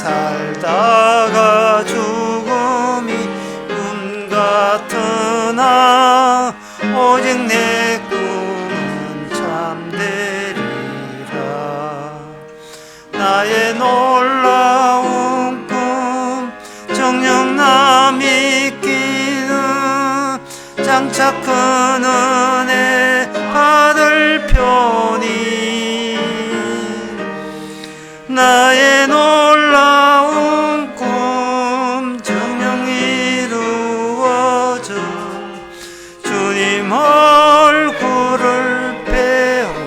살다가 죽음이 꿈 같으나 오직 내 꿈은 참되리라. 나의 놀라운 꿈 정녕 남이 끼는 장차 큰 은혜 받을 편이 나의 놀라운 꿈 정녕 이루어져 주님 얼굴을 배우리라.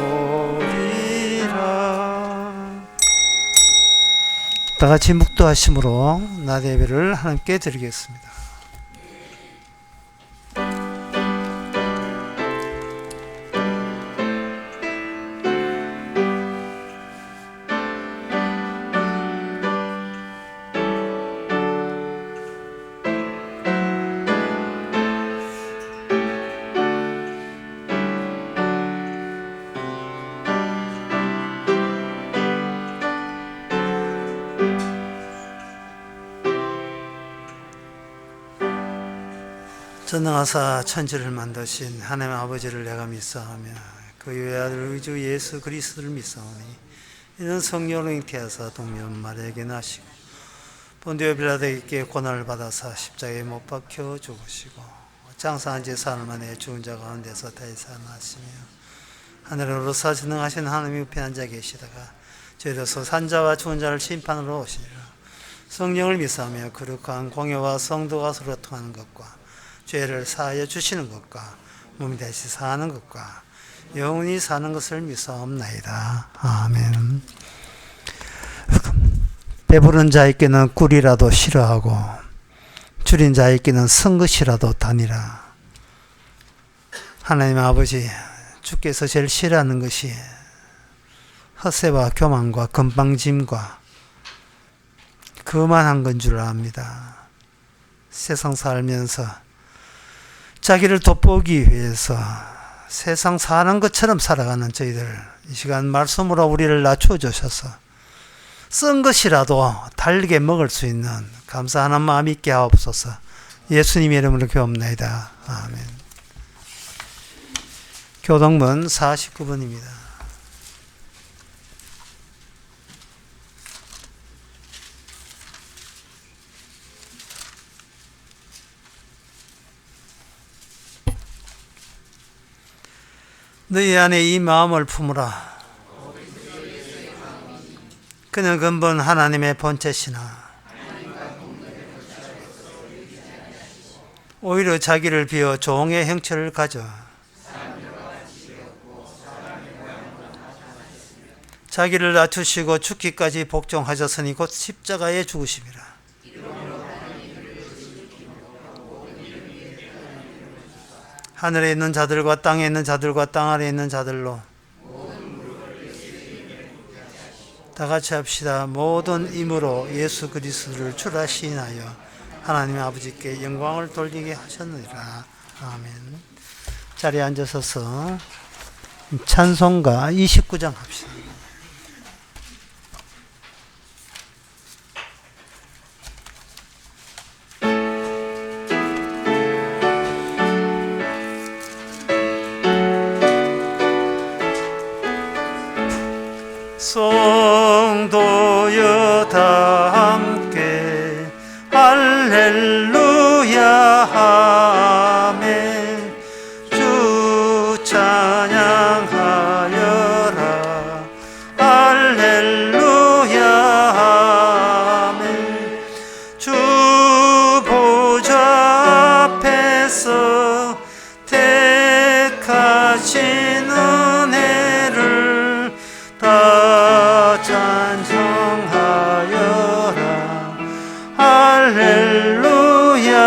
다같이 묵도하심으로 낮 예배를 하나님께 드리겠습니다. 전능하사 천지를 만드신 하나님 아버지를 내가 믿사오며 그 외아들 우리 주 예수 그리스도를 믿사오니 이는 성령으로 잉태하사 동면 마리아에게 나시고 본디오 빌라도에게 고난을 받아사 십자가에 못 박혀 죽으시고 장사한 지 사흘 만에 죽은 자 가운데서 다시 살아나시며 하늘으로 전능하신 하나님이 우편에 앉아 계시다가 저희로서 산자와 죽은 자를 심판으로 오시리라. 성령을 믿사오며 거룩한 공예와 성도가 서로 통하는 것과 죄를 사하여 주시는 것과 몸이 다시 사는 것과 영원히 사는 것을 믿사옵나이다. 아멘. 배부른 자에게는 꿀이라도 싫어하고 줄인 자에게는 쓴 것이라도 다니라. 하나님 아버지, 주께서 제일 싫어하는 것이 헛세와 교만과 건방짐과 그만한 건 줄 압니다. 세상 살면서 자기를 돋보기 위해서 세상 사는 것처럼 살아가는 저희들, 이 시간 말씀으로 우리를 낮춰 주셔서 쓴 것이라도 달게 먹을 수 있는 감사하는 마음 있게 하옵소서. 예수님의 이름으로 기도합나이다. 아멘. 교동문 49번입니다. 너희 안에 이 마음을 품으라. 그는 근본 하나님의 본체시나 오히려 자기를 비워 종의 형체를 가져 자기를 낮추시고 죽기까지 복종하셨으니 곧 십자가에 죽으심이라. 하늘에 있는 자들과 땅에 있는 자들과 땅 아래에 있는 자들로 다 같이 합시다. 모든 힘으로 예수 그리스도를 주라 시인하여 하나님 아버지께 영광을 돌리게 하셨느니라. 아멘. 자리에 앉으셔서 찬송가 29장 합시다. 성도여 다 함께 할렐루야 아멘. 주 찬양하여라 할렐루야 아멘. 주 보좌 앞에서 택하신 은혜를 다 찬송하여라 할렐루야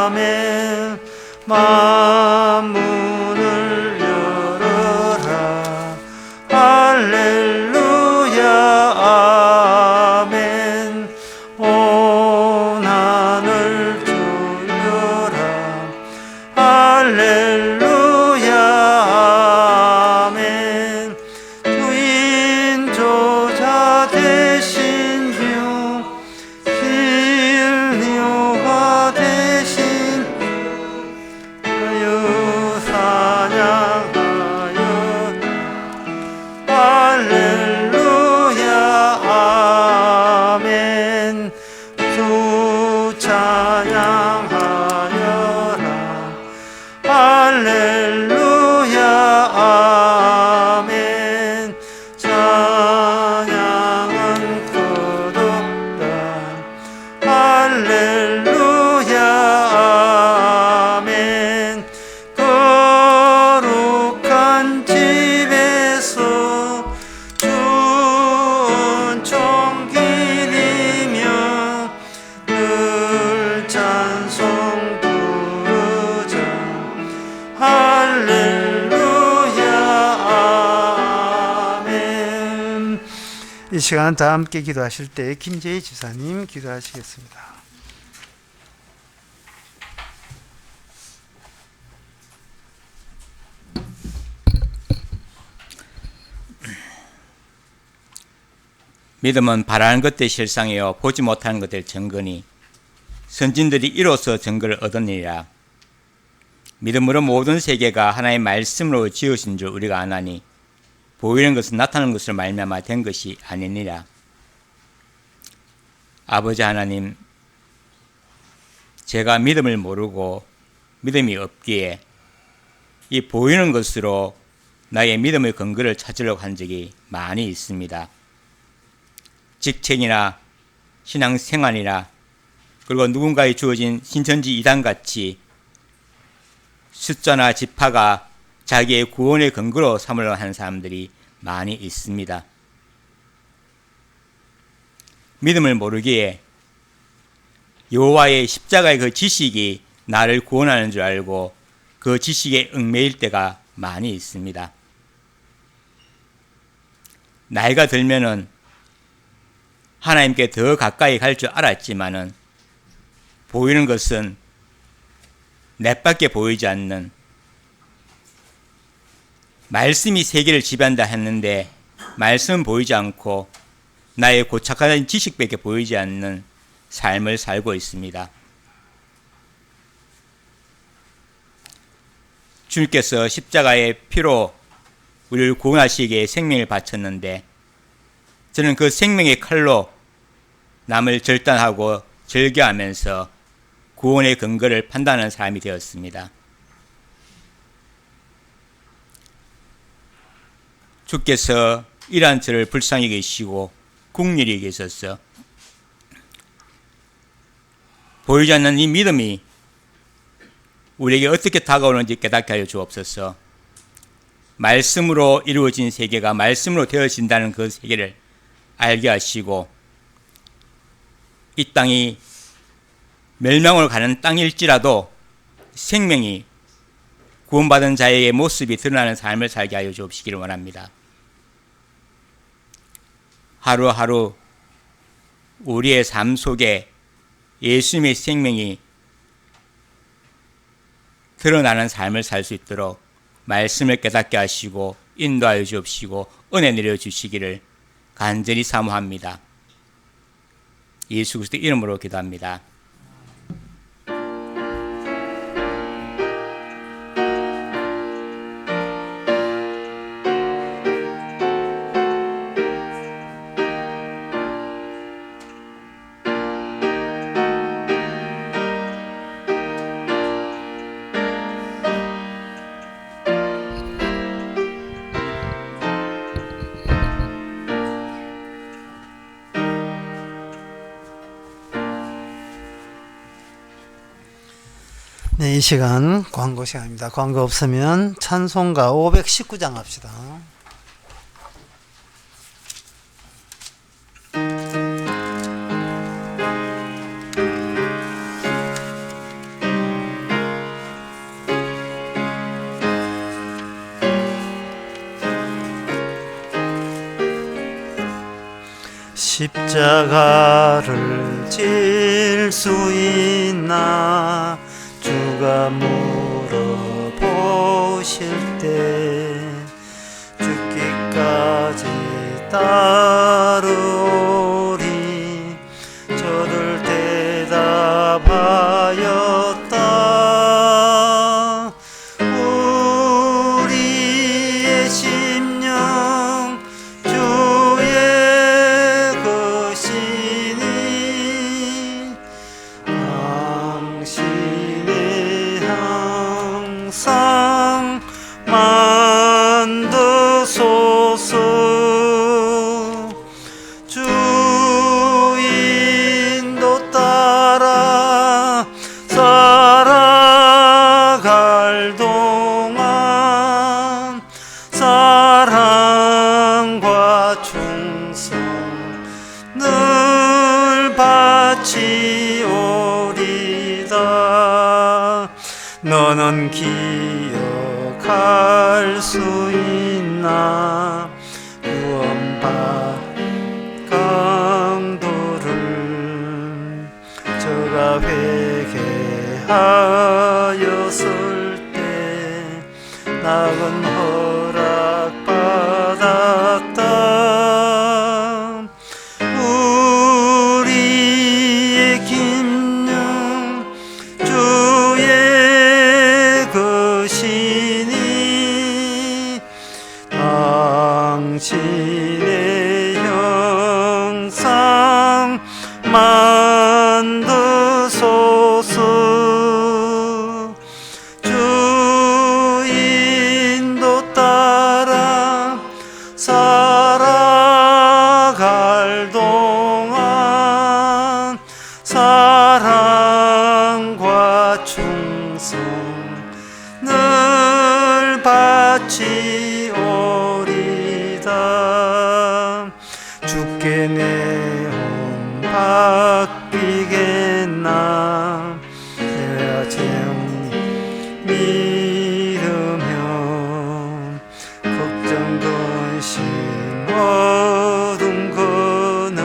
아멘. 만문을 열어라 할렐루야 아멘. 온 하늘 조여라 할렐루야 아멘. 주인 조 이 시간 다 함께 기도하실 때 김재희 지사님 기도하시겠습니다. 믿음은 바라는 것들 실상이요 보지 못하는 것들 증거니 선진들이 이로써 증거를 얻었느니라. 믿음으로 모든 세계가 하나의 말씀으로 지으신 줄 우리가 아나니 보이는 것은 나타나는 것으로 말미암아 된 것이 아니니라. 아버지 하나님, 제가 믿음을 모르고 믿음이 없기에 이 보이는 것으로 나의 믿음의 근거를 찾으려고 한 적이 많이 있습니다. 직책이나 신앙생활이나 그리고 누군가에 주어진 신천지 이단같이 숫자나 지파가 자기의 구원의 근거로 삼으려고 하는 사람들이 많이 있습니다. 믿음을 모르기에 여호와의 십자가의 그 지식이 나를 구원하는 줄 알고 그 지식에 얽매일 때가 많이 있습니다. 나이가 들면은 하나님께 더 가까이 갈 줄 알았지만은 보이는 것은 넷밖에 보이지 않는 말씀이 세계를 지배한다 했는데 말씀은 보이지 않고 나의 고착한 지식밖에 보이지 않는 삶을 살고 있습니다. 주님께서 십자가의 피로 우리를 구원하시기에 생명을 바쳤는데 저는 그 생명의 칼로 남을 절단하고 절개하면서 구원의 근거를 판단하는 사람이 되었습니다. 주께서 이러한 저를 불쌍히 계시고 국률이 계셔서 보이지 않는 이 믿음이 우리에게 어떻게 다가오는지 깨닫게 하여 주옵소서. 말씀으로 이루어진 세계가 말씀으로 되어진다는 그 세계를 알게 하시고 이 땅이 멸망으로 가는 땅일지라도 생명이 구원받은 자의 모습이 드러나는 삶을 살게 하여 주옵시기를 원합니다. 하루하루 우리의 삶 속에 예수님의 생명이 드러나는 삶을 살 수 있도록 말씀을 깨닫게 하시고 인도하여 주옵시고 은혜 내려 주시기를 간절히 사모합니다. 예수 그리스도 이름으로 기도합니다. 네, 이 시간 광고 시간입니다. 광고 없으면 찬송가 519장 합시다. 십자가를 질 수 있나 주가 물어보실 때 죽기까지 따르리 저들 대답하였다 우리의 심령 주의 것이니 당신의 항상 만드소서 주인도 따라 살아갈 동안 사랑과 충성 늘 바치오리다 너는 기억할 수 있나 하였을 때 낙은 허락받았다. 우리의 김영 주의 것이니 당신의 형상 만드소서. 주 인도 따라 살아갈 동안 사랑과 충성 늘 바치오리다. 주께 내 혼 바뀌겠나. 내가 정 믿으며 걱정 근심 어둠 그늘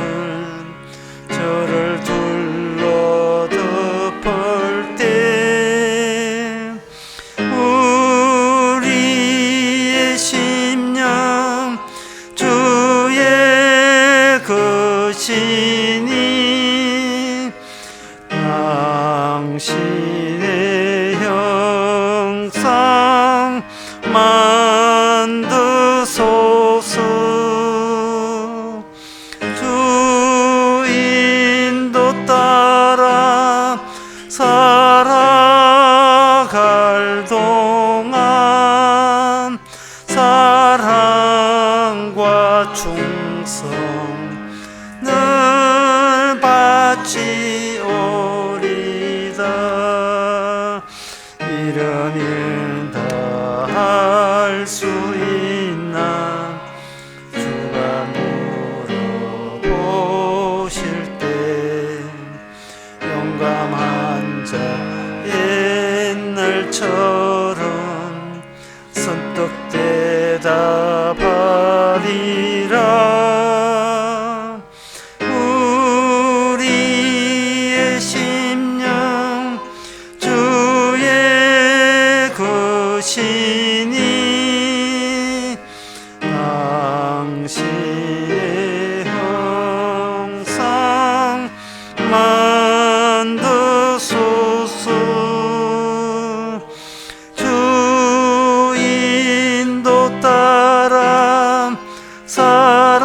저를 둘러 덮을 때 우리의 심령 주의 것이니 당신의 형상 만드소서. 주 인도 따라 살아갈 동안 사랑과 충성 늘 바치오리다. 이런 일 다 할 수 있나. 주가 물어보실 때 용감한 자 옛날처럼 선뜻 대답하리라. 우리의 심령 주의 것이니 당신의 형상 만드소서. 주 인도 따라 살아갈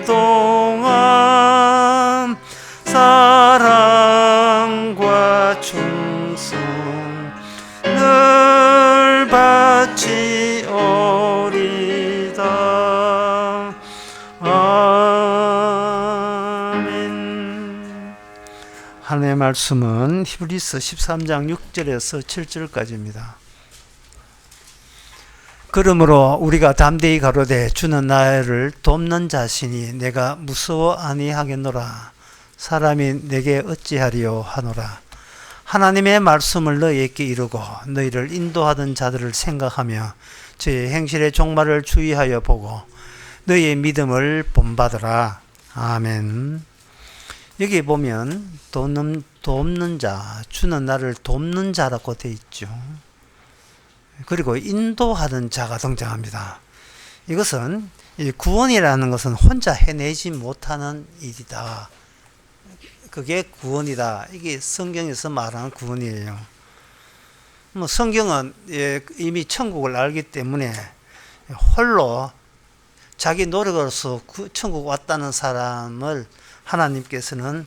동안 사랑과 충성 늘 바치오리다. 아멘. 하나님의 말씀은 히브리서 13장 6절에서 7절까지입니다. 그러므로 우리가 담대히 가로되 주는 나를 돕는 자시니 내가 무서워 아니하겠노라. 사람이 내게 어찌하리요 하노라. 하나님의 말씀을 너희에게 이루고 너희를 인도하던 자들을 생각하며 저의 행실의 종말을 주의하여 보고 너희의 믿음을 본받으라. 아멘. 여기 보면 돕는 자, 주는 나를 돕는 자라고 되어 있죠. 그리고 인도하는 자가 등장합니다. 이것은 구원이라는 것은 혼자 해내지 못하는 일이다. 그게 구원이다. 이게 성경에서 말하는 구원이에요. 성경은 이미 천국을 알기 때문에 홀로 자기 노력으로서 천국 왔다는 사람을 하나님께서는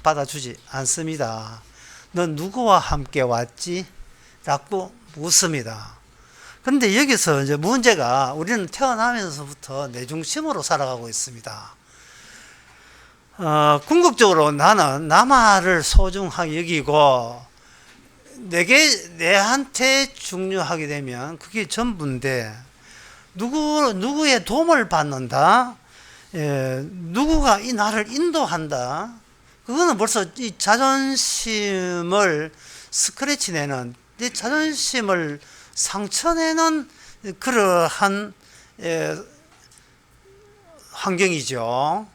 받아주지 않습니다. 넌 누구와 함께 왔지? 라고 묻습니다. 그런데 여기서 이제 문제가 우리는 태어나면서부터 내 중심으로 살아가고 있습니다. 궁극적으로 나는 남아를 소중하게 여기고 내한테 중요하게 되면 그게 전부인데 누구의 도움을 받는다? 누구가 이 나를 인도한다? 그거는 벌써 이 자존심을 스크래치 내는, 내 자존심을 상처내는 그러한 환경이죠.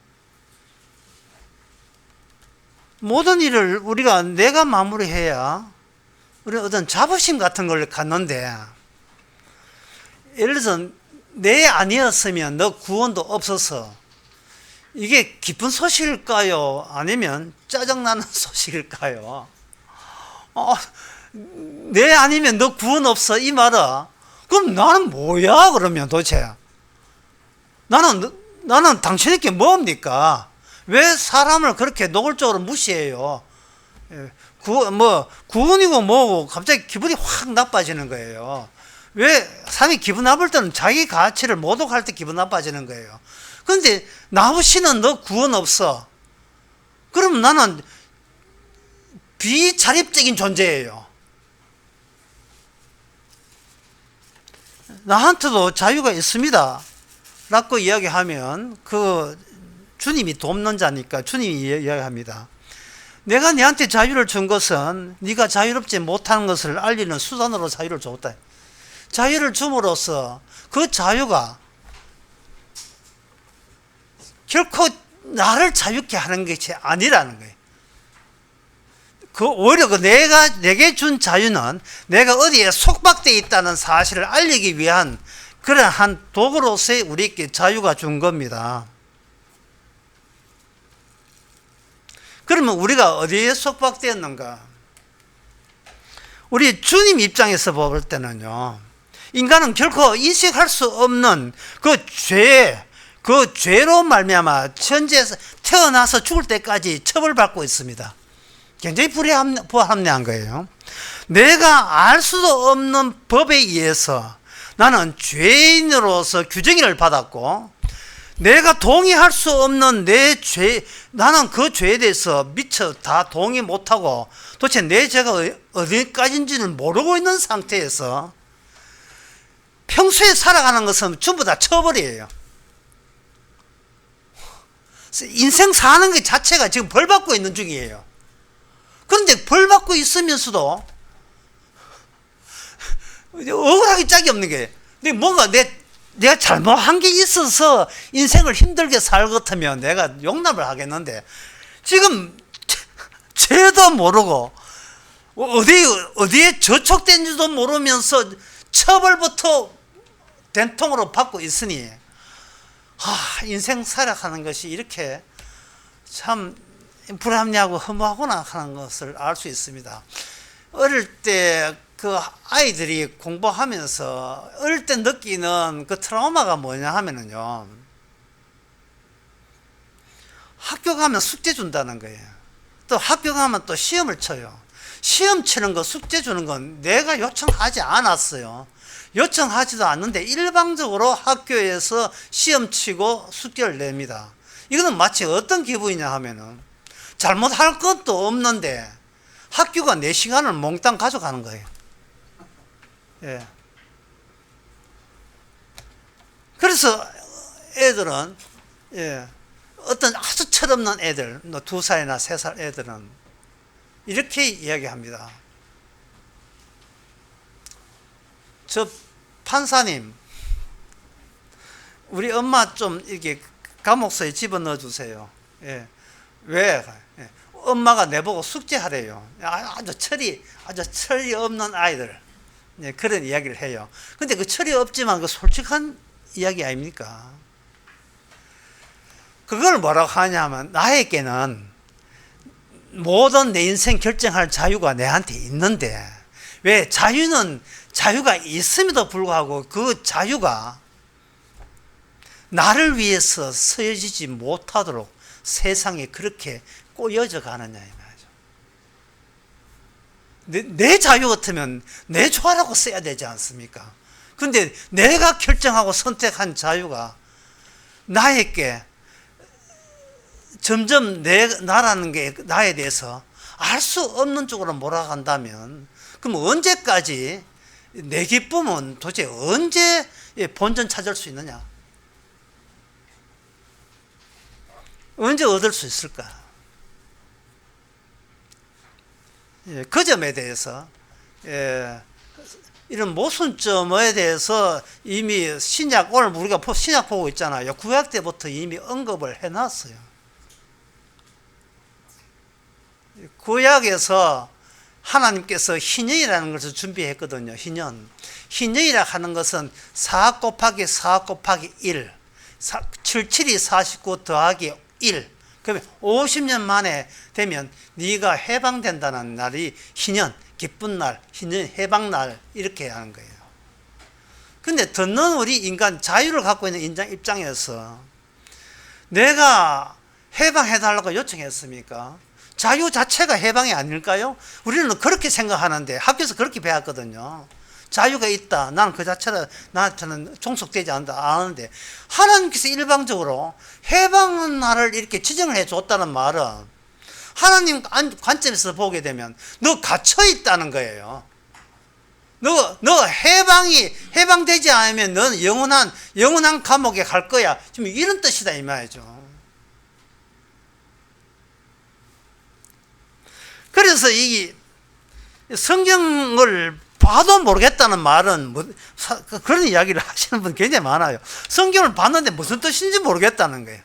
모든 일을 우리가 내가 마무리해야 우리 어떤 자부심 같은 걸 갖는데, 예를 들어서 내 아니었으면 너 구원도 없어서, 이게 기쁜 소식일까요? 아니면 짜증나는 소식일까요? 내 아니면 너 구원 없어, 이 말은 그럼 나는 뭐야? 그러면 도대체 나는 당신에게 뭡니까? 왜 사람을 그렇게 노골적으로 무시해요? 구원이고 뭐고 갑자기 기분이 확 나빠지는 거예요. 왜 사람이 기분 나쁠 때는 자기 가치를 모독할 때 기분 나빠지는 거예요. 그런데 나부시는 너 구원 없어. 그럼 나는 비자립적인 존재예요. 나한테도 자유가 있습니다 라고 이야기하면 그 주님이 돕는 자니까 주님이 이야기합니다. 내가 네한테 자유를 준 것은 네가 자유롭지 못하는 것을 알리는 수단으로 자유를 줬다. 자유를 줌으로써 그 자유가 결코 나를 자유케 하는 것이 아니라는 거예요. 오히려 내게 준 자유는 내가 어디에 속박되어 있다는 사실을 알리기 위한 그러한 도구로서의 우리에게 자유가 준 겁니다. 그러면 우리가 어디에 속박되었는가? 우리 주님 입장에서 볼 때는요, 인간은 결코 인식할 수 없는 그 죄로 말미암아 천지에서 태어나서 죽을 때까지 처벌받고 있습니다. 굉장히 불합리한 거예요. 내가 알 수도 없는 법에 의해서 나는 죄인으로서 규정을 받았고, 내가 동의할 수 없는 나는 그 죄에 대해서 미처 다 동의 못하고 도대체 내 죄가 어디까지인지를 모르고 있는 상태에서 평소에 살아가는 것은 전부 다 처벌이에요. 인생 사는 것 자체가 지금 벌 받고 있는 중이에요. 그런데 벌 받고 있으면서도 억울하기 짝이 없는 게, 근데 뭔가 내가 잘못한 게 있어서 인생을 힘들게 살 것 같으면 내가 용납을 하겠는데, 지금 죄도 모르고 어디에 저촉된지도 모르면서 처벌부터 된통으로 받고 있으니, 인생 살아가는 것이 이렇게 참 불합리하고 허무하구나 하는 것을 알 수 있습니다. 어릴 때 그 아이들이 공부하면서 어릴 때 느끼는 그 트라우마가 뭐냐 하면은요, 학교 가면 숙제 준다는 거예요. 또 학교 가면 또 시험을 쳐요. 시험 치는 거, 숙제 주는 건 내가 요청하지 않았어요. 요청하지도 않는데 일방적으로 학교에서 시험 치고 숙제를 냅니다. 이거는 마치 어떤 기분이냐 하면은 잘못할 것도 없는데 학교가 내 시간을 몽땅 가져가는 거예요. 예. 그래서 애들은, 어떤 아주 철없는 애들, 2살이나 3살 애들은 이렇게 이야기합니다. 저 판사님, 우리 엄마 좀 이렇게 감옥소에 집어넣어 주세요. 왜? 엄마가 내보고 숙제하래요. 아주 철이 없는 아이들. 그런 이야기를 해요. 근데 그 철이 없지만 그 솔직한 이야기 아닙니까? 그걸 뭐라고 하냐면, 나에게는 모든 내 인생 결정할 자유가 내한테 있는데, 왜 자유가 있음에도 불구하고 그 자유가 나를 위해서 쓰여지지 못하도록 세상에 그렇게 꼬여져 가느냐 이 말이죠. 내 자유 같으면 내 좋아라고 써야 되지 않습니까? 근데 내가 결정하고 선택한 자유가 나에게 점점 나라는 게 나에 대해서 알 수 없는 쪽으로 몰아간다면, 그럼 언제까지 내 기쁨은 도대체 언제 본전 찾을 수 있느냐? 언제 얻을 수 있을까? 그 점에 대해서, 이런 모순점에 대해서 이미 오늘 우리가 신약 보고 있잖아요. 구약 때부터 이미 언급을 해놨어요. 구약에서 하나님께서 희년이라는 것을 준비했거든요. 희년이라 하는 것은 4 곱하기 4 곱하기 1, 77이 49 더하기 1. 그러면 50년 만에 되면 네가 해방된다는 날이 희년, 기쁜 날, 희년 해방날 이렇게 하는 거예요. 근데 듣는 우리 인간, 자유를 갖고 있는 인간 입장에서 내가 해방해달라고 요청했습니까? 자유 자체가 해방이 아닐까요? 우리는 그렇게 생각하는데 학교에서 그렇게 배웠거든요. 자유가 있다. 나는 그 자체가 나한테는 종속되지 않는다. 아는데 하나님께서 일방적으로 해방의 날을 이렇게 지정을 해줬다는 말은 하나님 관점에서 보게 되면 너 갇혀 있다는 거예요. 너 해방되지 않으면 너는 영원한 감옥에 갈 거야. 지금 이런 뜻이다 이 말이죠. 그래서 이 성경을 봐도 모르겠다는 말은 그런 이야기를 하시는 분 굉장히 많아요. 성경을 봤는데 무슨 뜻인지 모르겠다는 거예요.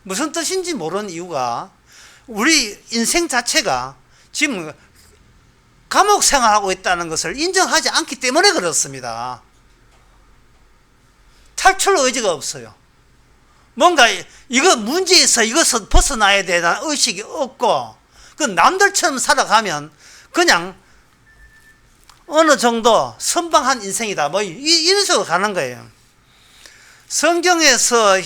무슨 뜻인지 모르는 이유가 우리 인생 자체가 지금 감옥 생활하고 있다는 것을 인정하지 않기 때문에 그렇습니다. 탈출 의지가 없어요. 뭔가 이거 문제에서 이것을 벗어나야 되는 의식이 없고 그 남들처럼 살아가면 그냥 어느 정도 선방한 인생이다. 뭐 이런 식으로 가는 거예요. 성경에서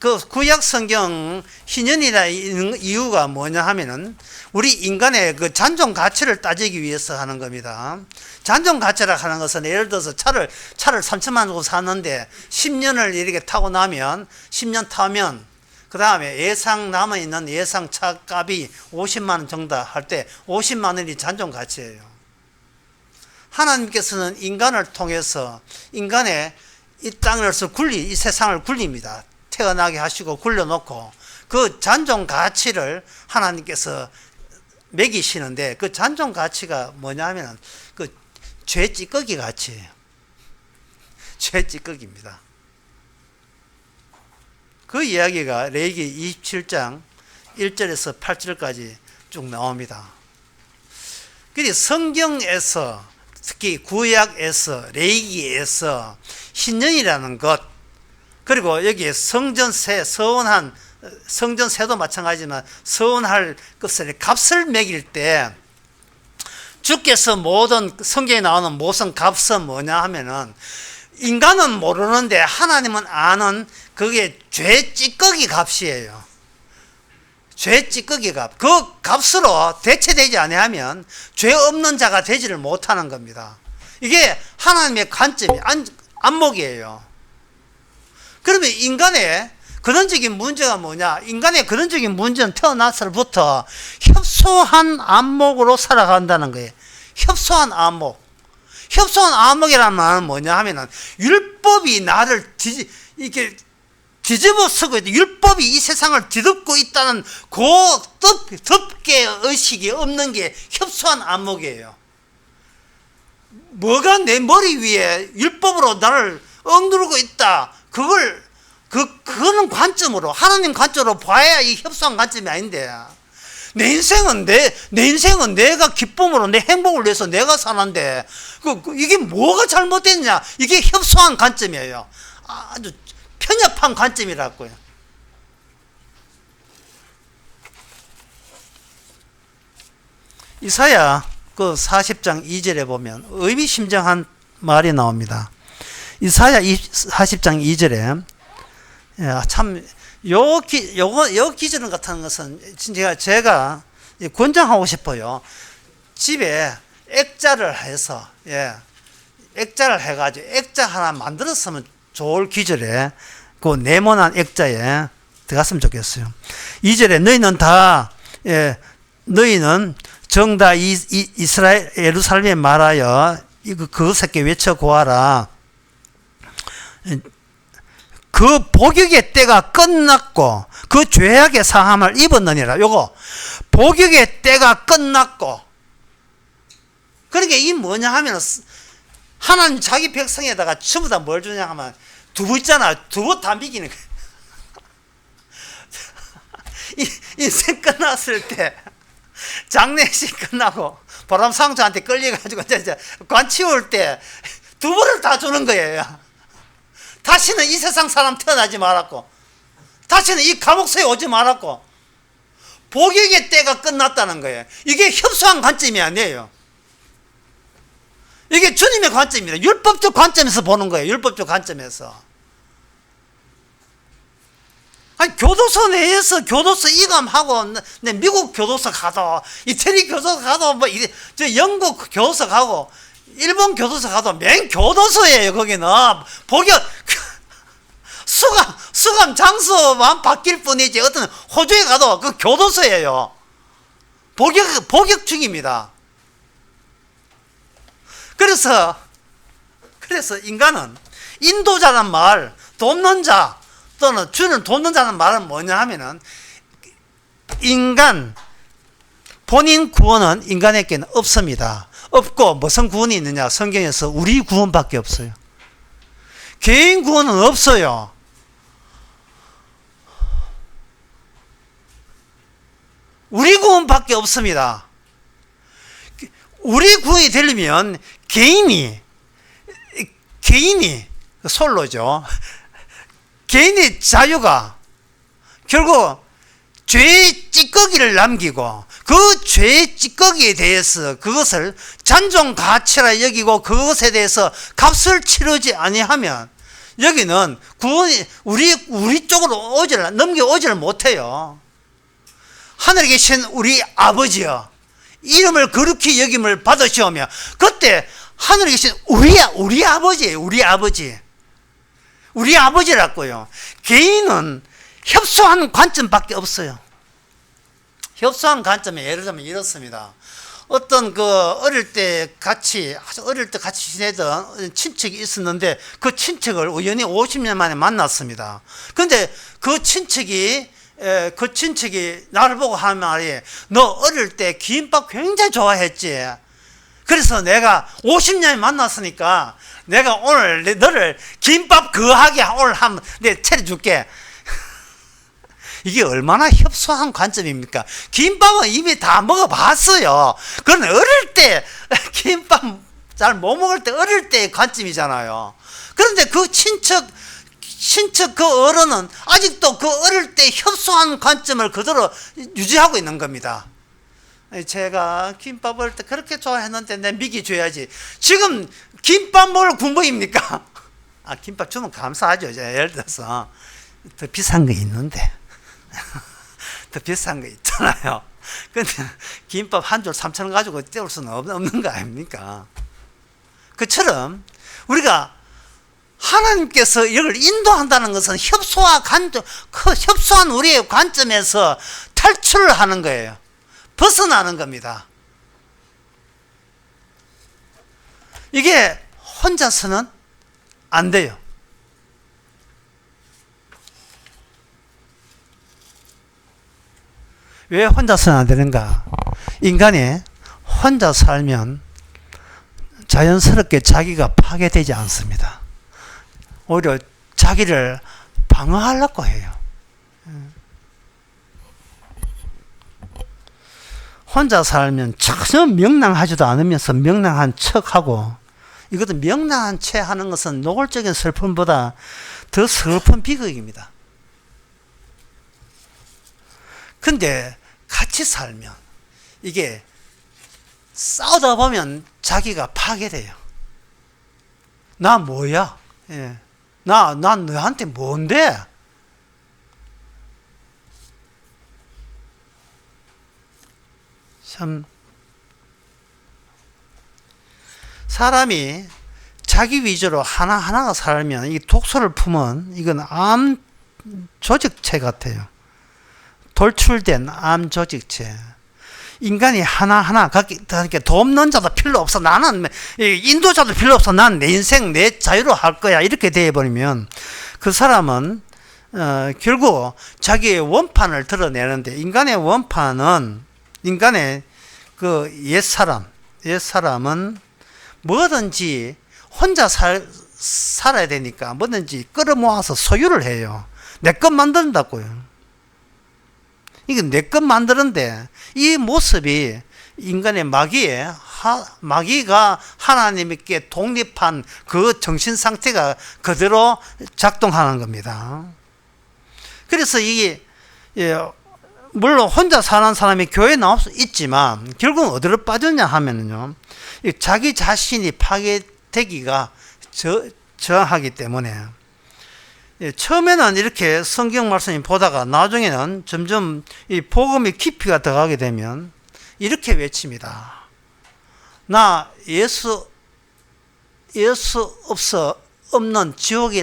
그 구약 성경 희년이라 이유가 뭐냐 하면은 우리 인간의 그 잔존 가치를 따지기 위해서 하는 겁니다. 잔존 가치라 하는 것은 예를 들어서 차를 3천만 주고 샀는데 10년을 이렇게 타고 나면 10년 타면 그 다음에 예상 남아있는 예상 차값이 50만 원 정도 할 때 50만 원이 잔존 가치예요. 하나님께서는 인간을 통해서 인간의 이 땅에서 이 세상을 굴립니다. 태어나게 하시고 굴려놓고 그 잔존 가치를 하나님께서 매기시는데 그 잔존 가치가 뭐냐면 그 죄 찌꺼기 가치예요. 죄 찌꺼기입니다. 그 이야기가 레위기 27장 1절에서 8절까지 쭉 나옵니다. 그래서 성경에서 특히 구약에서 레위기에서 신년이라는 것 그리고 여기에 성전세 서원한 성전세도 마찬가지지만 서원할 것을 값을 매길 때 주께서 모든 성경에 나오는 모든 값은 뭐냐 하면은 인간은 모르는데 하나님은 아는 그게 죄 찌꺼기 값이에요. 죄 찌꺼기 값. 그 값으로 대체되지 아니하면 죄 없는 자가 되지를 못하는 겁니다. 이게 하나님의 관점이 안목이에요. 그러면 인간의 근원적인 문제가 뭐냐? 인간의 근원적인 문제는 태어나서부터 협소한 안목으로 살아간다는 거예요. 협소한 안목. 협소한 안목이라는 말은 뭐냐 하면은 율법이 나를 이렇게 뒤집어 쓰고 있다. 율법이 이 세상을 뒤덮고 있다는 그 덮개 의식이 없는 게 협소한 안목이에요. 뭐가 내 머리 위에 율법으로 나를 억누르고 있다. 그거는 관점으로, 하나님 관점으로 봐야 이 협소한 관점이 아닌데. 내 인생은 내가 기쁨으로 내 행복을 위해서 내가 사는데, 이게 뭐가 잘못됐냐? 이게 협소한 관점이에요. 아주 편협한 관점이라고요. 이사야 그 40장 2절에 보면 의미심장한 말이 나옵니다. 이사야 40장 2절에 참 요 기준 같은 것은 제가 권장하고 싶어요. 집에 액자를 해서 액자를 해가지고 액자 하나 만들었으면 좋을 기절에 그 네모난 액자에 들어갔으면 좋겠어요. 2절에 너희는 정다 이스라엘 예루살렘에 말하여 그것에게 외쳐 고하라. 그 복역의 때가 끝났고 그 죄악의 사함을 입었느니라. 요거 복역의 때가 끝났고, 그러니까 이 뭐냐 하면 하나님 자기 백성에다가 전부 다 뭘 주냐 하면 두부 있잖아. 두부 다 미기는 거예요. 인생 끝났을 때 장례식 끝나고 보람상주한테 끌려가지고 이제 관 치울 때 두 번을 다 주는 거예요. 다시는 이 세상 사람 태어나지 말았고, 다시는 이 감옥소에 오지 말았고, 복역의 때가 끝났다는 거예요. 이게 협소한 관점이 아니에요. 이게 주님의 관점입니다. 율법적 관점에서 보는 거예요. 율법적 관점에서. 아니, 교도소 내에서 교도소 이감하고, 미국 교도소 가도, 이태리 교도소 가도, 저 영국 교도소 가고, 일본 교도소 가도 맨 교도소예요. 거기는 복역 수감 장소만 바뀔 뿐이지 어떤 호주에 가도 그 교도소예요. 복역 중입니다. 그래서 인간은 인도자란 말, 돕는 자 또는 주는 돕는 자는 말은 뭐냐 하면은, 인간 본인 구원은 인간에게는 없습니다. 없고 무슨 구원이 있느냐? 성경에서 우리 구원밖에 없어요. 개인 구원은 없어요. 우리 구원밖에 없습니다. 우리 구원이 되려면 개인이 솔로죠. 개인의 자유가 결국 죄의 찌꺼기를 남기고, 그 죄의 찌꺼기에 대해서 그것을 잔존 가치라 여기고 그것에 대해서 값을 치르지 아니하면 여기는 구원이 우리 쪽으로 넘겨오지를 못해요. 하늘에 계신 우리 아버지여, 이름을 거룩히 여김을 받으시오며, 그때 하늘에 계신 우리 아버지예요. 우리 아버지라고요. 개인은 협소한 관점밖에 없어요. 협소한 관점에 예를 들면 이렇습니다. 어떤 어릴 때 같이 지내던 친척이 있었는데, 그 친척을 우연히 50년 만에 만났습니다. 그런데 그 친척이 나를 보고 하는 말이, 너 어릴 때 김밥 굉장히 좋아했지. 그래서 내가 50년에 만났으니까 내가 오늘 너를 김밥 거하게 오늘 한번 내가 차려줄게. 이게 얼마나 협소한 관점입니까? 김밥은 이미 다 먹어봤어요. 그건 어릴 때 김밥 잘 못 먹을 때 어릴 때의 관점이잖아요. 그런데 그 친척 그 어른은 아직도 그 어릴 때 협소한 관점을 그대로 유지하고 있는 겁니다. 제가 김밥 어릴 때 그렇게 좋아했는데 내 미기 줘야지. 지금 김밥 먹을 군복입니까? 김밥 주면 감사하죠. 예를 들어서 더 비싼 거 있는데 더 비싼 거 있잖아요. 근데 김밥 한 줄 3,000원 가지고 때울 수는 없는 거 아닙니까? 그처럼 우리가 하나님께서 이걸 인도한다는 것은 협소한 우리의 관점에서 탈출을 하는 거예요. 벗어나는 겁니다. 이게 혼자서는 안 돼요. 왜 혼자서는 안 되는가? 인간이 혼자 살면 자연스럽게 자기가 파괴되지 않습니다. 오히려 자기를 방어하려고 해요. 혼자 살면 전혀 명랑하지도 않으면서 명랑한 척하고, 이것도 명랑한 채 하는 것은 노골적인 슬픔보다 더 슬픈 비극입니다. 근데 같이 살면 이게 싸우다 보면 자기가 파괴돼요. 나 뭐야? 난 너한테 뭔데? 참, 사람이 자기 위주로 하나하나가 살면, 이 독소를 품은 이건 암 조직체 같아요. 돌출된 암 조직체. 인간이 하나하나 그렇게 돕는 자도 필요 없어. 나는 인도자도 필요 없어. 난 내 인생 내 자유로 할 거야. 이렇게 되어버리면 그 사람은 결국 자기의 원판을 드러내는데, 인간의 원판은, 인간의 그 옛사람은 뭐든지 혼자 살아야 되니까 뭐든지 끌어모아서 소유를 해요. 내 것 만든다고요. 이게 내 것 만드는데 이 모습이 인간의 마귀가 하나님께 독립한 그 정신 상태가 그대로 작동하는 겁니다. 그래서 이게 물론 혼자 사는 사람이 교회에 나올 수 있지만 결국은 어디로 빠졌냐 하면은요, 자기 자신이 파괴되기가 저하기 때문에 처음에는 이렇게 성경 말씀을 보다가 나중에는 점점 이 복음의 깊이가 더가게 되면 이렇게 외칩니다. 나 예수 없는 지옥이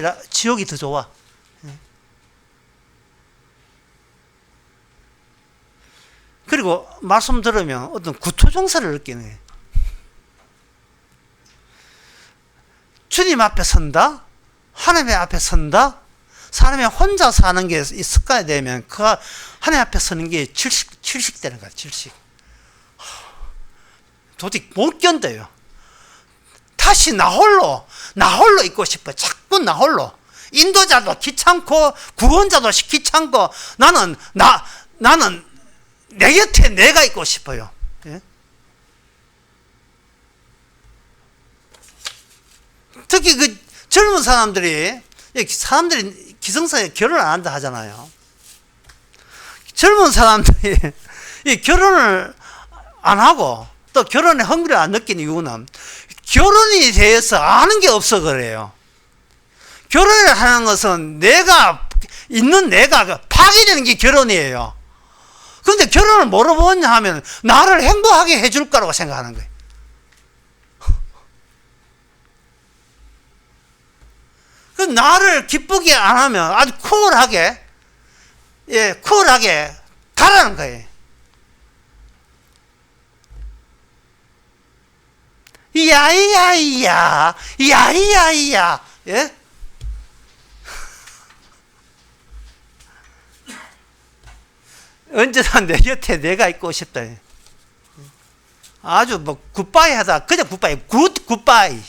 더 좋아. 그리고 말씀 들으면 어떤 구토정사를 느끼는 거예요. 주님 앞에 선다? 하나님 앞에 선다? 사람이 혼자 사는 게 습관이 되면 그 하나님 앞에 서는 게 질식 되는 거야, 질식. 도저히 못 견뎌요. 다시 나 홀로 있고 싶어. 자꾸 나 홀로. 인도자도 귀찮고 구원자도 귀찮고 나는 내 곁에 내가 있고 싶어요. 예? 특히 그 젊은 사람들이 기성세에 결혼을 안 한다 하잖아요. 젊은 사람들이 이 결혼을 안 하고 또 결혼에 흥미를 안 느끼는 이유는 결혼에 대해서 아는 게 없어 그래요. 결혼을 하는 것은 내가 파괴되는 게 결혼이에요. 그런데 결혼을 뭐로 보냐 하면 나를 행복하게 해줄 거라고 생각하는 거예요. 그 나를 기쁘게 안 하면 아주 쿨하게 가라는 거예요. 야이야이야, 예? 언제나 내 곁에 내가 있고 싶다. 아주 뭐 굿바이 하다 그냥 굿바이.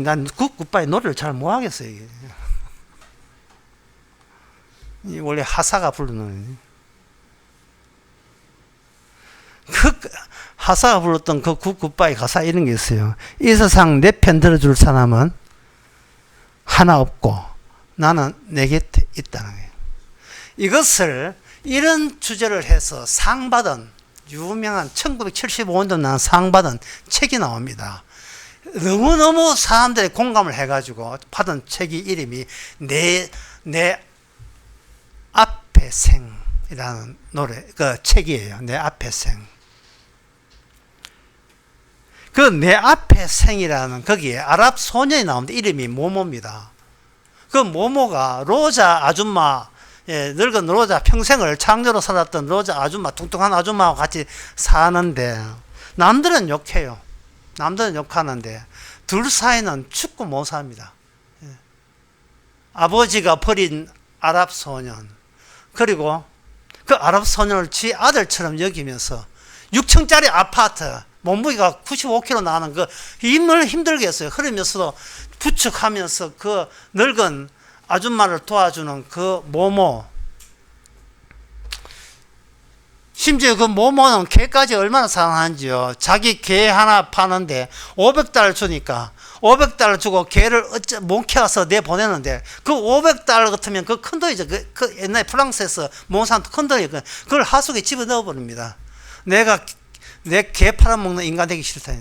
난 굿바이 노래를 잘 못하겠어요. 이게 원래 하사가 부르는 하사가 불렀던 그 굿바이 가사 이런 게 있어요. 이 세상 내 편 들어줄 사람은 하나 없고 나는 내 곁에 있다는 거예요. 이것을 이런 주제를 해서 상 받은 유명한 1975년도 난 상 받은 책이 나옵니다. 너무너무 사람들이 공감을 해가지고 받은 책이 이름이 내 앞에 생이라는 그 책이에요. 내 앞에 생. 그 내 앞에 생이라는 거기에 아랍 소년이 나오는데 이름이 모모입니다. 그 모모가 로자 아줌마, 늙은 로자 평생을 창녀로 살았던 로자 아줌마, 뚱뚱한 아줌마와 같이 사는데 남들은 욕해요. 남들은 욕하는데 둘 사이는 죽고 못 삽니다. 아버지가 버린 아랍 소년, 그리고 그 아랍 소년을 지 아들처럼 여기면서 6층짜리 아파트, 몸무게가 95kg 나는 그 힘을 힘들게 했어요. 그러면서도 부축하면서 그 늙은 아줌마를 도와주는 그 모모. 심지어 그 모모는 개까지 얼마나 사랑하는지요. 자기 개 하나 파는데 500달러 주니까 500달러 주고 개를 못 키워서 내보내는데 그 500달러 같으면 그 큰 돈이죠. 그 옛날에 프랑스에서 몬산 큰 돈이니까 그걸 하수구에 집어넣어 버립니다. 내가 내 개 팔아먹는 인간 되기 싫다.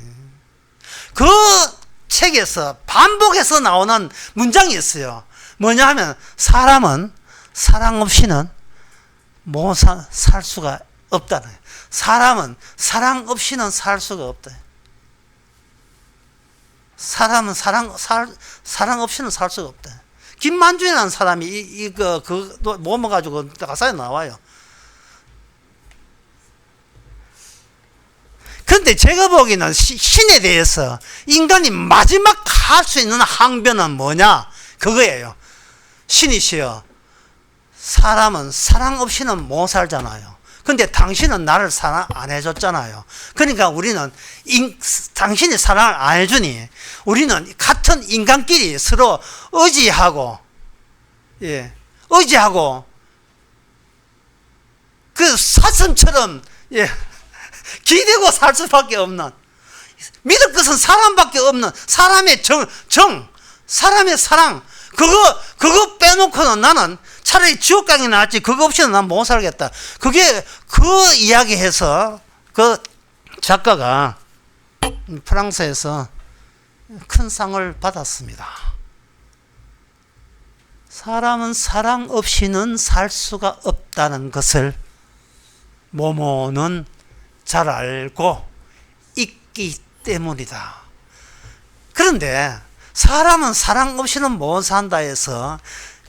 그 책에서 반복해서 나오는 문장이 있어요. 뭐냐 하면 사람은 사랑 없이는 못 살 수가 없다는 거예요. 사람은 사랑 없이는 살 수가 없다. 사람은 사랑 없이는 살 수가 없다. 김만준이라는 사람이 뭐 가지고 가사에 나와요. 그런데 제가 보기에는 신에 대해서 인간이 마지막 할 수 있는 항변은 뭐냐? 그거예요. 신이시여, 사람은 사랑 없이는 못 살잖아요. 근데 당신은 나를 사랑 안 해줬잖아요. 그러니까 우리는 당신이 사랑을 안 해주니 우리는 같은 인간끼리 서로 의지하고 의지하고 그 사슴처럼 기대고 살 수밖에 없는, 믿을 것은 사람밖에 없는 사람의 사람의 사랑, 그거 빼놓고는 나는 차라리 지옥 가기 낫지 그거 없이는 난 못 살겠다. 그게 그 이야기해서 그 작가가 프랑스에서 큰 상을 받았습니다. 사람은 사랑 없이는 살 수가 없다는 것을 모모는 잘 알고 있기 때문이다. 그런데 사람은 사랑 없이는 못 산다 해서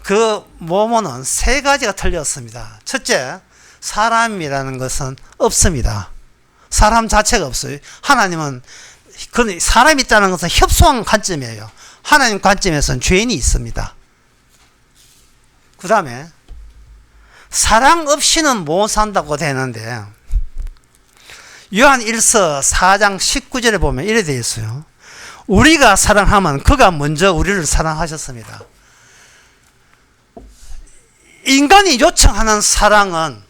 그 모모는 세 가지가 틀렸습니다. 첫째, 사람이라는 것은 없습니다. 사람 자체가 없어요. 하나님은 사람이 있다는 것은 협소한 관점이에요. 하나님 관점에서는 죄인이 있습니다. 그 다음에 사랑 없이는 못 산다고 되는데 요한 1서 4장 19절에 보면 이래 되어 있어요. 우리가 사랑하면 그가 먼저 우리를 사랑하셨습니다. 인간이 요청한 사랑은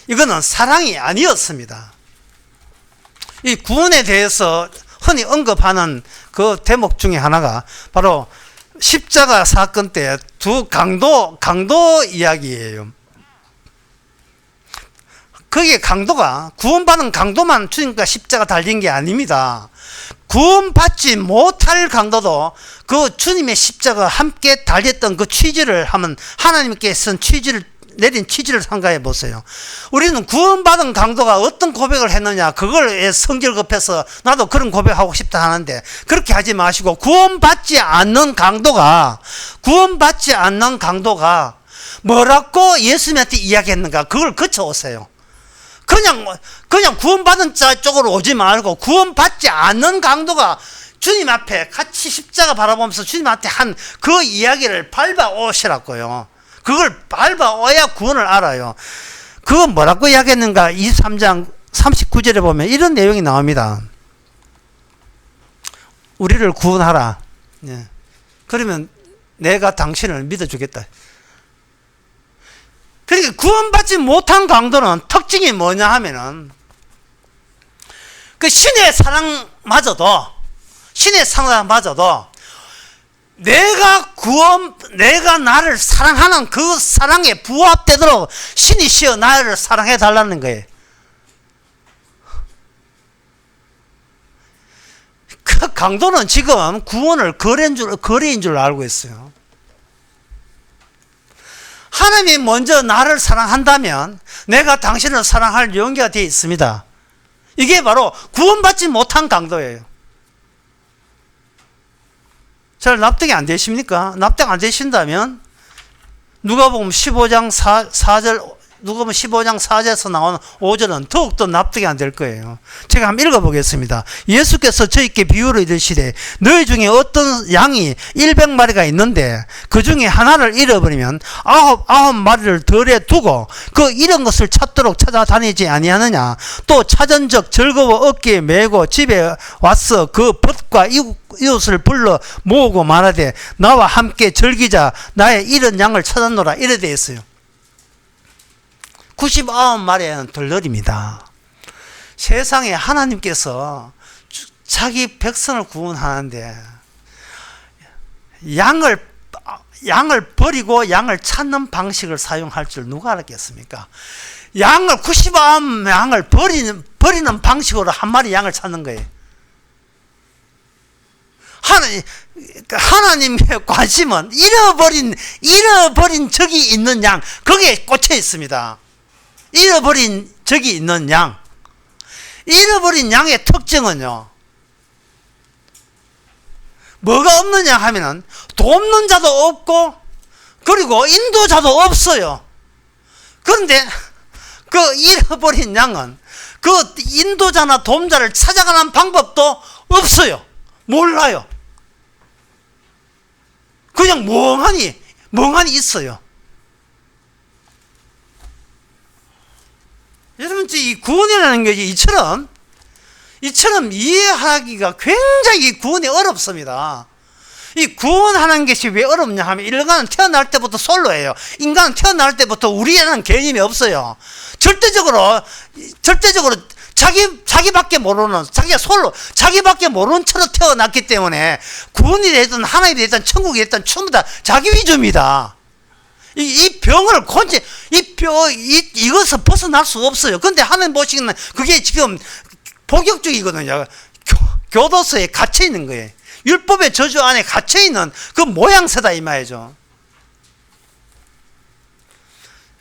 이거는 사랑이 아니었습니다. 이 구원에 대해서 흔히 언급하는 그 대목 중에 하나가 바로 십자가 사건 때 두 강도 이야기예요. 그게 강도가 구원받은 강도만 주님과 십자가 달린 게 아닙니다. 구원받지 못할 강도도 그 주님의 십자가 함께 달렸던 그 취지를 하면 하나님께서 내린 취지를 생각해 보세요. 우리는 구원받은 강도가 어떤 고백을 했느냐, 그걸 성질 급해서 나도 그런 고백하고 싶다 하는데 그렇게 하지 마시고 구원받지 않는 강도가 뭐라고 예수님한테 이야기했는가, 그걸 거쳐오세요. 그냥 구원받은 자 쪽으로 오지 말고 구원받지 않는 강도가 주님 앞에 같이 십자가 바라보면서 주님한테 한 그 이야기를 밟아오시라고요. 그걸 밟아와야 구원을 알아요. 그거 뭐라고 이야기했는가? 23장 39절에 보면 이런 내용이 나옵니다. 우리를 구원하라. 그러면 내가 당신을 믿어주겠다. 그러니까 구원받지 못한 강도는 특징이 뭐냐 하면은 그 신의 사랑마저도 내가 나를 사랑하는 그 사랑에 부합되도록 신이시여 나를 사랑해 달라는 거예요. 그 강도는 지금 구원을 거래인 줄 알고 있어요. 하나님이 먼저 나를 사랑한다면 내가 당신을 사랑할 용기가 되어 있습니다. 이게 바로 구원받지 못한 강도예요. 잘 납득이 안 되십니까? 납득 안 되신다면 누가복음 15장 4절에서 나오는 5절은 더욱더 납득이 안 될 거예요. 제가 한번 읽어보겠습니다. 예수께서 저희께 비유를 이르시되 너희 중에 어떤 양이 100마리가 있는데 그 중에 하나를 잃어버리면 아홉 마리를 덜에 두고 그 잃은 것을 찾도록 찾아다니지 아니하느냐. 또 찾은적 즐거워 어깨에 메고 집에 와서 그 벗과 이웃을 불러 모으고 말하되 나와 함께 즐기자 나의 잃은 양을 찾았노라. 이래 되어 있어요. 99마리는 덜덜입니다. 세상에 하나님께서 자기 백성을 구원하는데 양을 버리고 양을 찾는 방식을 사용할 줄 누가 알았겠습니까? 99양을 버리는 방식으로 한 마리 양을 찾는 거예요. 하나님의 관심은 잃어버린 적이 있는 양, 거기에 꽂혀 있습니다. 잃어버린 적이 있는 양. 잃어버린 양의 특징은요, 뭐가 없느냐 하면은 돕는 자도 없고 그리고 인도자도 없어요. 그런데 그 잃어버린 양은 그 인도자나 돕자를 찾아가는 방법도 없어요. 몰라요. 그냥 멍하니 있어요. 여러분, 이 구원이라는 것이 이처럼 이해하기가 굉장히 구원이 어렵습니다. 이 구원하는 것이 왜 어렵냐 하면 인간은 태어날 때부터 솔로예요. 인간은 태어날 때부터 우리라는 개념이 없어요. 절대적으로 자기밖에 모르는, 자기가 솔로, 자기밖에 모르는 채로 태어났기 때문에 구원이 되든 하나님이 되든 천국이 되든 전부 다 자기 위주입니다. 이 병을 이것을 벗어날 수 없어요. 근데 하나님 보시기는 그게 지금 복역적이거든요. 교도소에 갇혀 있는 거예요. 율법의 저주 안에 갇혀 있는 그 모양새다 이 말이죠.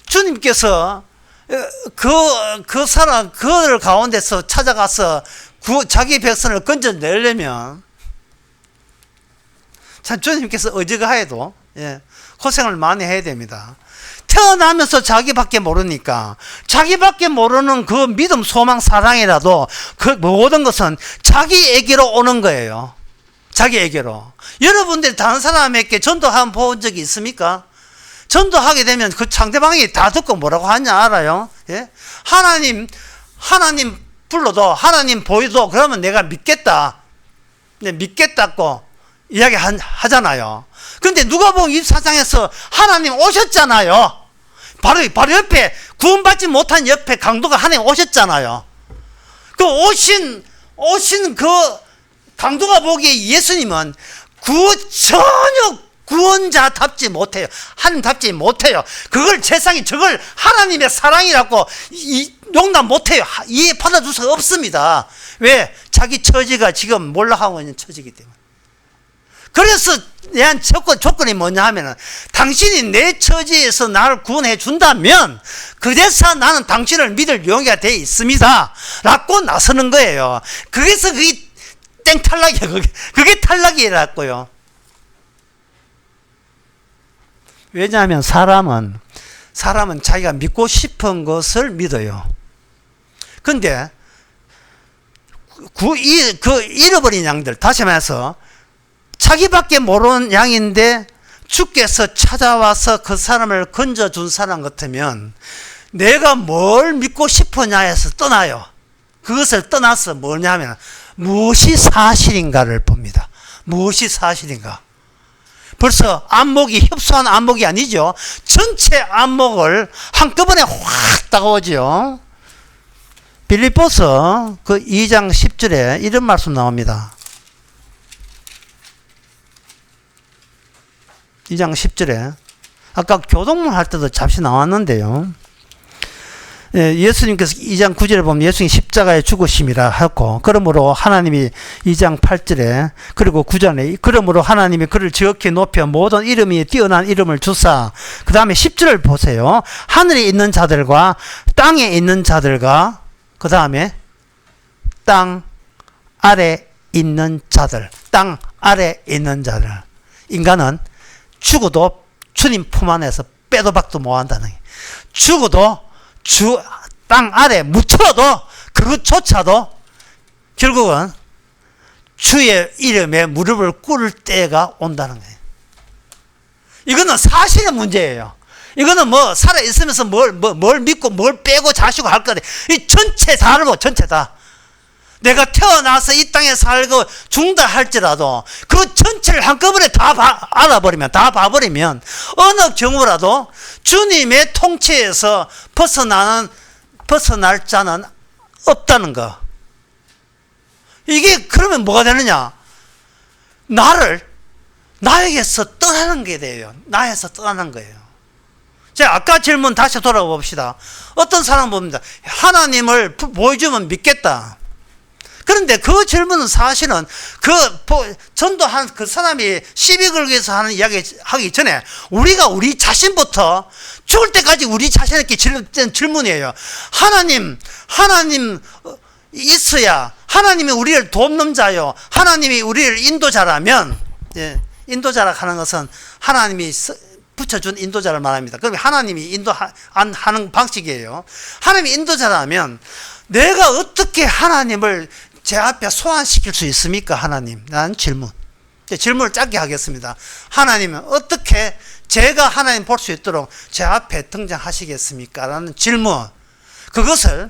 주님께서 그 사람, 그를 가운데서 찾아가서 자기 백성을 건져내려면 참 주님께서 어지간해도 고생을 많이 해야 됩니다. 태어나면서 자기밖에 모르니까 자기밖에 모르는 그 믿음, 소망, 사랑이라도 그 모든 것은 자기에게로 오는 거예요. 자기에게로. 여러분들이 다른 사람에게 전도한 본 적이 있습니까? 전도하게 되면 그 상대방이 다 듣고 뭐라고 하냐 알아요? 예? 하나님 불러도 하나님 보여도 그러면 내가 믿겠다. 네, 믿겠다고 이야기 하잖아요. 근데 누가복음 24장에서 하나님 오셨잖아요. 바로 옆에 구원받지 못한 옆에 강도가 하나님 오셨잖아요. 그 오신 그 강도가 보기에 예수님은 전혀 구원자답지 못해요. 하나님답지 못해요. 그걸 세상이 저걸 하나님의 사랑이라고 용납 못해요. 이해 받아줄 수 없습니다. 왜? 자기 처지가 지금 몰락하고 있는 처지이기 때문에. 그래서 대한 조건이 뭐냐 하면은 당신이 내 처지에서 나를 구원해 준다면 그래서 나는 당신을 믿을 용의가 되어 있습니다 라고 나서는 거예요. 그래서 그게 탈락이에요. 그게 탈락이라고요. 왜냐하면 사람은 자기가 믿고 싶은 것을 믿어요. 근데 잃어버린 양들, 다시 말해서 자기밖에 모르는 양인데 주께서 찾아와서 그 사람을 건져준 사람 같으면 내가 뭘 믿고 싶으냐에서 떠나요. 그것을 떠나서 뭐냐면 무엇이 사실인가를 봅니다. 무엇이 사실인가. 벌써 안목이 협소한 안목이 아니죠. 전체 안목을 한꺼번에 확 다가오죠. 빌립보서 그 2장 10절에 이런 말씀 나옵니다. 2장 10절에 아까 교동문 할 때도 잠시 나왔는데요. 예수님께서 2장 9절에 보면 예수님이 십자가에 죽으심이라 하고, 그러므로 하나님이 2장 8절에 그리고 9절에 그러므로 하나님이 그를 지극히 높여 모든 이름이 뛰어난 이름을 주사, 그 다음에 10절을 보세요. 하늘에 있는 자들과 땅에 있는 자들과 그 다음에 땅 아래 있는 자들, 땅 아래 있는 자들. 인간은 죽어도 주님 품 안에서 빼도 박도 못한다는 거예요. 죽어도 땅 아래 묻혀도 그것조차도 결국은 주의 이름에 무릎을 꿇을 때가 온다는 거예요. 이거는 사실의 문제예요. 이거는 뭐 살아있으면서 뭘 믿고 뭘 빼고 자시고 할 거래. 이 전체 다를 뭐 전체 다. 내가 태어나서 이 땅에 살고 죽는다 할지라도 그 전체를 한꺼번에 다 알아버리면, 다 봐버리면 어느 경우라도 주님의 통치에서 벗어날 자는 없다는 거. 이게 그러면 뭐가 되느냐? 나에게서 떠나는 게 돼요. 나에서 떠나는 거예요. 자, 아까 질문 다시 돌아봅시다. 어떤 사람 봅니다. 하나님을 보여주면 믿겠다. 그런데 그 질문은 사실은 전도한 그 사람이 시비 걸기 위해서 하는 이야기 하기 전에 우리가 우리 자신부터 죽을 때까지 우리 자신에게 질문된 질문이에요. 하나님 있어야 하나님이 우리를 돕는 자요. 하나님이 우리를 인도자라면, 인도자라 하는 것은 하나님이 붙여준 인도자를 말합니다. 그럼 하나님이 인도하는 방식이에요. 하나님이 인도자라면 내가 어떻게 하나님을 제 앞에 소환시킬 수 있습니까? 하나님. 라는 질문. 질문을 짧게 하겠습니다. 하나님은 어떻게 제가 하나님 볼 수 있도록 제 앞에 등장하시겠습니까? 라는 질문. 그것을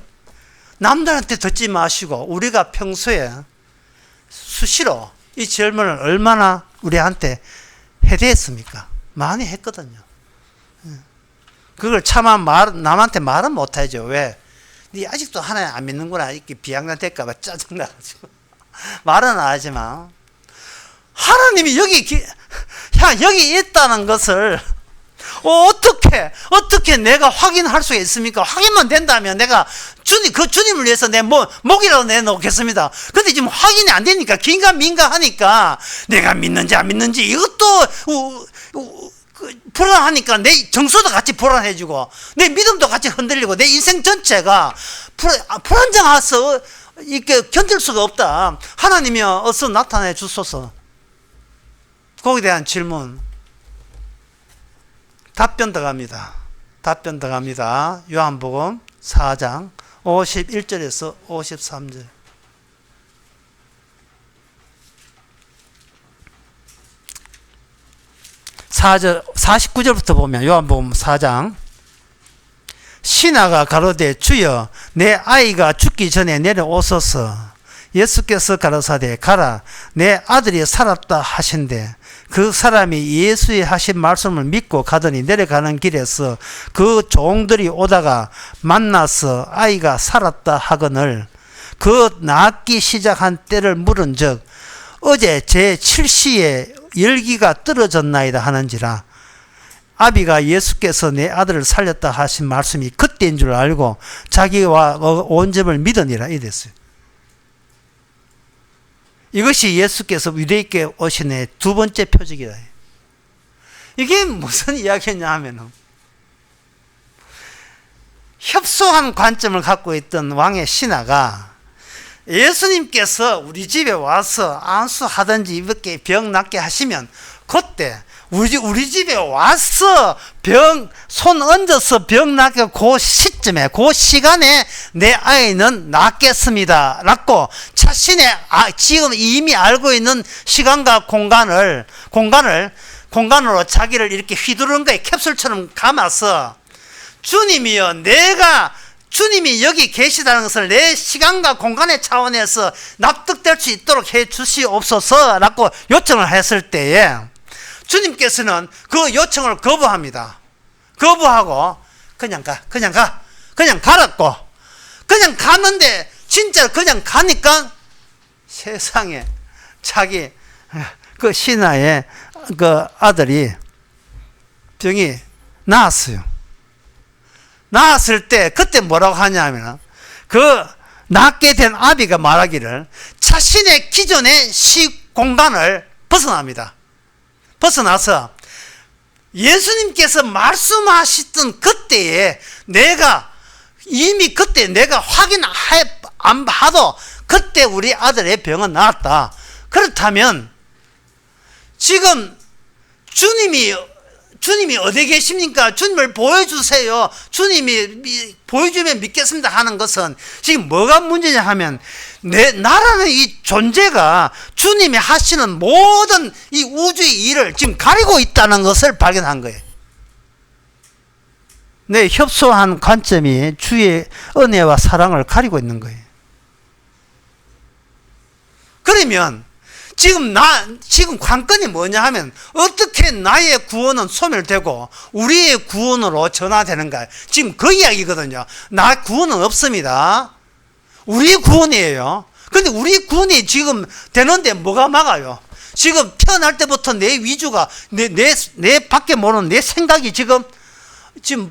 남들한테 듣지 마시고 우리가 평소에 수시로 이 질문을 얼마나 우리한테 해대했습니까? 많이 했거든요. 그걸 차마 남한테 말은 못하죠. 왜? 네 아직도 하나님 안 믿는구나. 이렇게 비양난 될까봐 짜증나가지고. 말은 안 하지만. 하나님이 여기 있다는 것을 어떻게 내가 확인할 수 있습니까? 확인만 된다면 내가 그 주님을 위해서 내 목이라도 내놓겠습니다. 근데 지금 확인이 안 되니까 긴가민가 하니까 내가 믿는지 안 믿는지 이것도 불안하니까 내 정서도 같이 불안해지고 내 믿음도 같이 흔들리고 내 인생 전체가 불안정해서 이렇게 견딜 수가 없다. 하나님이 어서 나타내 주소서. 거기에 대한 질문. 답변 들어갑니다. 요한복음 4장 51절에서 53절. 49절부터 보면 요한복음 4장. 신하가 가로되 주여 내 아이가 죽기 전에 내려오소서. 예수께서 가라사대 가라 내 아들이 살았다 하신대. 그 사람이 예수의 하신 말씀을 믿고 가더니 내려가는 길에서 그 종들이 오다가 만나서 아이가 살았다 하거늘 그 낳기 시작한 때를 물은즉 어제 제 7시에 열기가 떨어졌나이다 하는지라. 아비가 예수께서 내 아들을 살렸다 하신 말씀이 그때인 줄 알고 자기와 온 집을 믿으니라 이랬어요. 이것이 예수께서 위대하게 오신 두 번째 표적이다. 이게 무슨 이야기냐 하면 협소한 관점을 갖고 있던 왕의 신하가 예수님께서 우리 집에 와서 안수하든지 이렇게 병 낫게 하시면 그때 우리 집에 와서 손 얹어서 병 낫게 그 시점에, 그 시간에 내 아이는 낫겠습니다. 라고 자신의 지금 이미 알고 있는 시간과 공간으로 자기를 이렇게 휘두른 거에 캡슐처럼 감아서 주님이 여기 계시다는 것을 내 시간과 공간의 차원에서 납득될 수 있도록 해 주시옵소서 라고 요청을 했을 때에 주님께서는 그 요청을 거부합니다. 거부하고 그냥 가라고. 그냥 갔는데 진짜 그냥 가니까 세상에 자기 그 신하의 그 아들이 병이 나았어요. 나았을 때 그때 뭐라고 하냐면 그 낳게 된 아비가 말하기를 자신의 기존의 공간을 벗어납니다. 벗어나서 예수님께서 말씀하셨던 그때에 이미 그때 내가 확인 안 봐도 그때 우리 아들의 병은 나았다. 그렇다면 지금 주님이 어디 계십니까? 주님을 보여주세요. 주님이 보여주면 믿겠습니다 하는 것은 지금 뭐가 문제냐 하면 나라는 이 존재가 주님이 하시는 모든 이 우주의 일을 지금 가리고 있다는 것을 발견한 거예요. 내 협소한 관점이 주의 은혜와 사랑을 가리고 있는 거예요. 그러면 지금 관건이 뭐냐 하면 어떻게 나의 구원은 소멸되고 우리의 구원으로 전화되는가. 지금 그 이야기거든요. 나 구원은 없습니다. 우리 구원이에요. 근데 우리 구원이 지금 되는데 뭐가 막아요? 지금 태어날 때부터 내 위주가 내 밖에 모르는 내 생각이 지금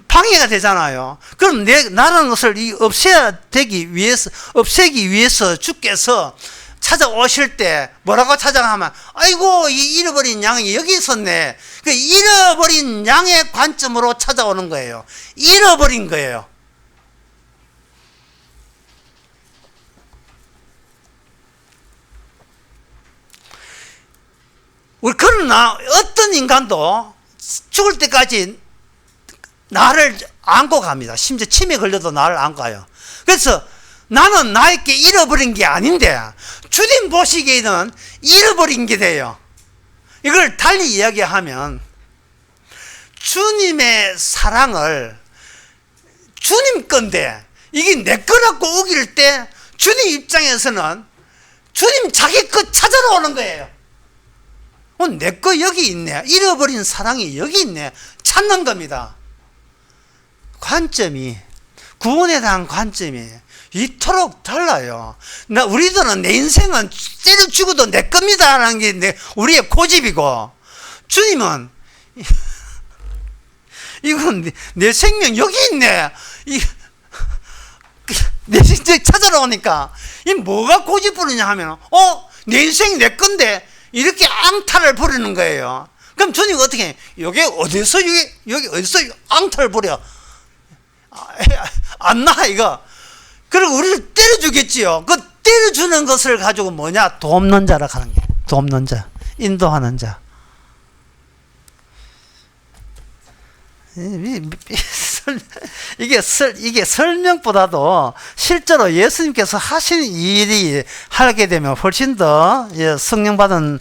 방해가 되잖아요. 그럼 나라는 것을 없애기 위해서 주께서 찾아오실 때 뭐라고 찾아가면 아이고 이 잃어버린 양이 여기 있었네. 그 잃어버린 양의 관점으로 찾아오는 거예요. 잃어버린 거예요. 그러나 어떤 인간도 죽을 때까지 나를 안고 갑니다. 심지어 치매 걸려도 나를 안고 가요. 그래서 나는 나에게 잃어버린 게 아닌데 주님 보시기에는 잃어버린 게 돼요. 이걸 달리 이야기하면 주님의 사랑을 주님 건데 이게 내 거라고 우길 때 주님 입장에서는 주님 자기 것 찾아러 오는 거예요. 내 거 여기 있네. 잃어버린 사랑이 여기 있네. 찾는 겁니다. 관점이, 구원에 대한 관점이 이토록 달라요. 우리들은 내 인생은 때려 죽어도 내 겁니다 라는 게 우리의 고집이고, 주님은 이건 내 생명 여기 있네. 내 인생 찾아러 오니까 이 뭐가 고집 부리냐 하면 내 인생이 내 건데 이렇게 앙탈을 부리는 거예요. 그럼 주님 어떻게 해? 여기 어디서 여기 어디서 앙탈을 부려? 안 나 이거. 그리고 우리를 때려주겠지요. 그 때려주는 것을 가지고 뭐냐? 돕는 자라 하는 게. 돕는 자, 인도하는 자. 이게 설명보다도 실제로 예수님께서 하신 일이 하게 되면 훨씬 더 성령 받은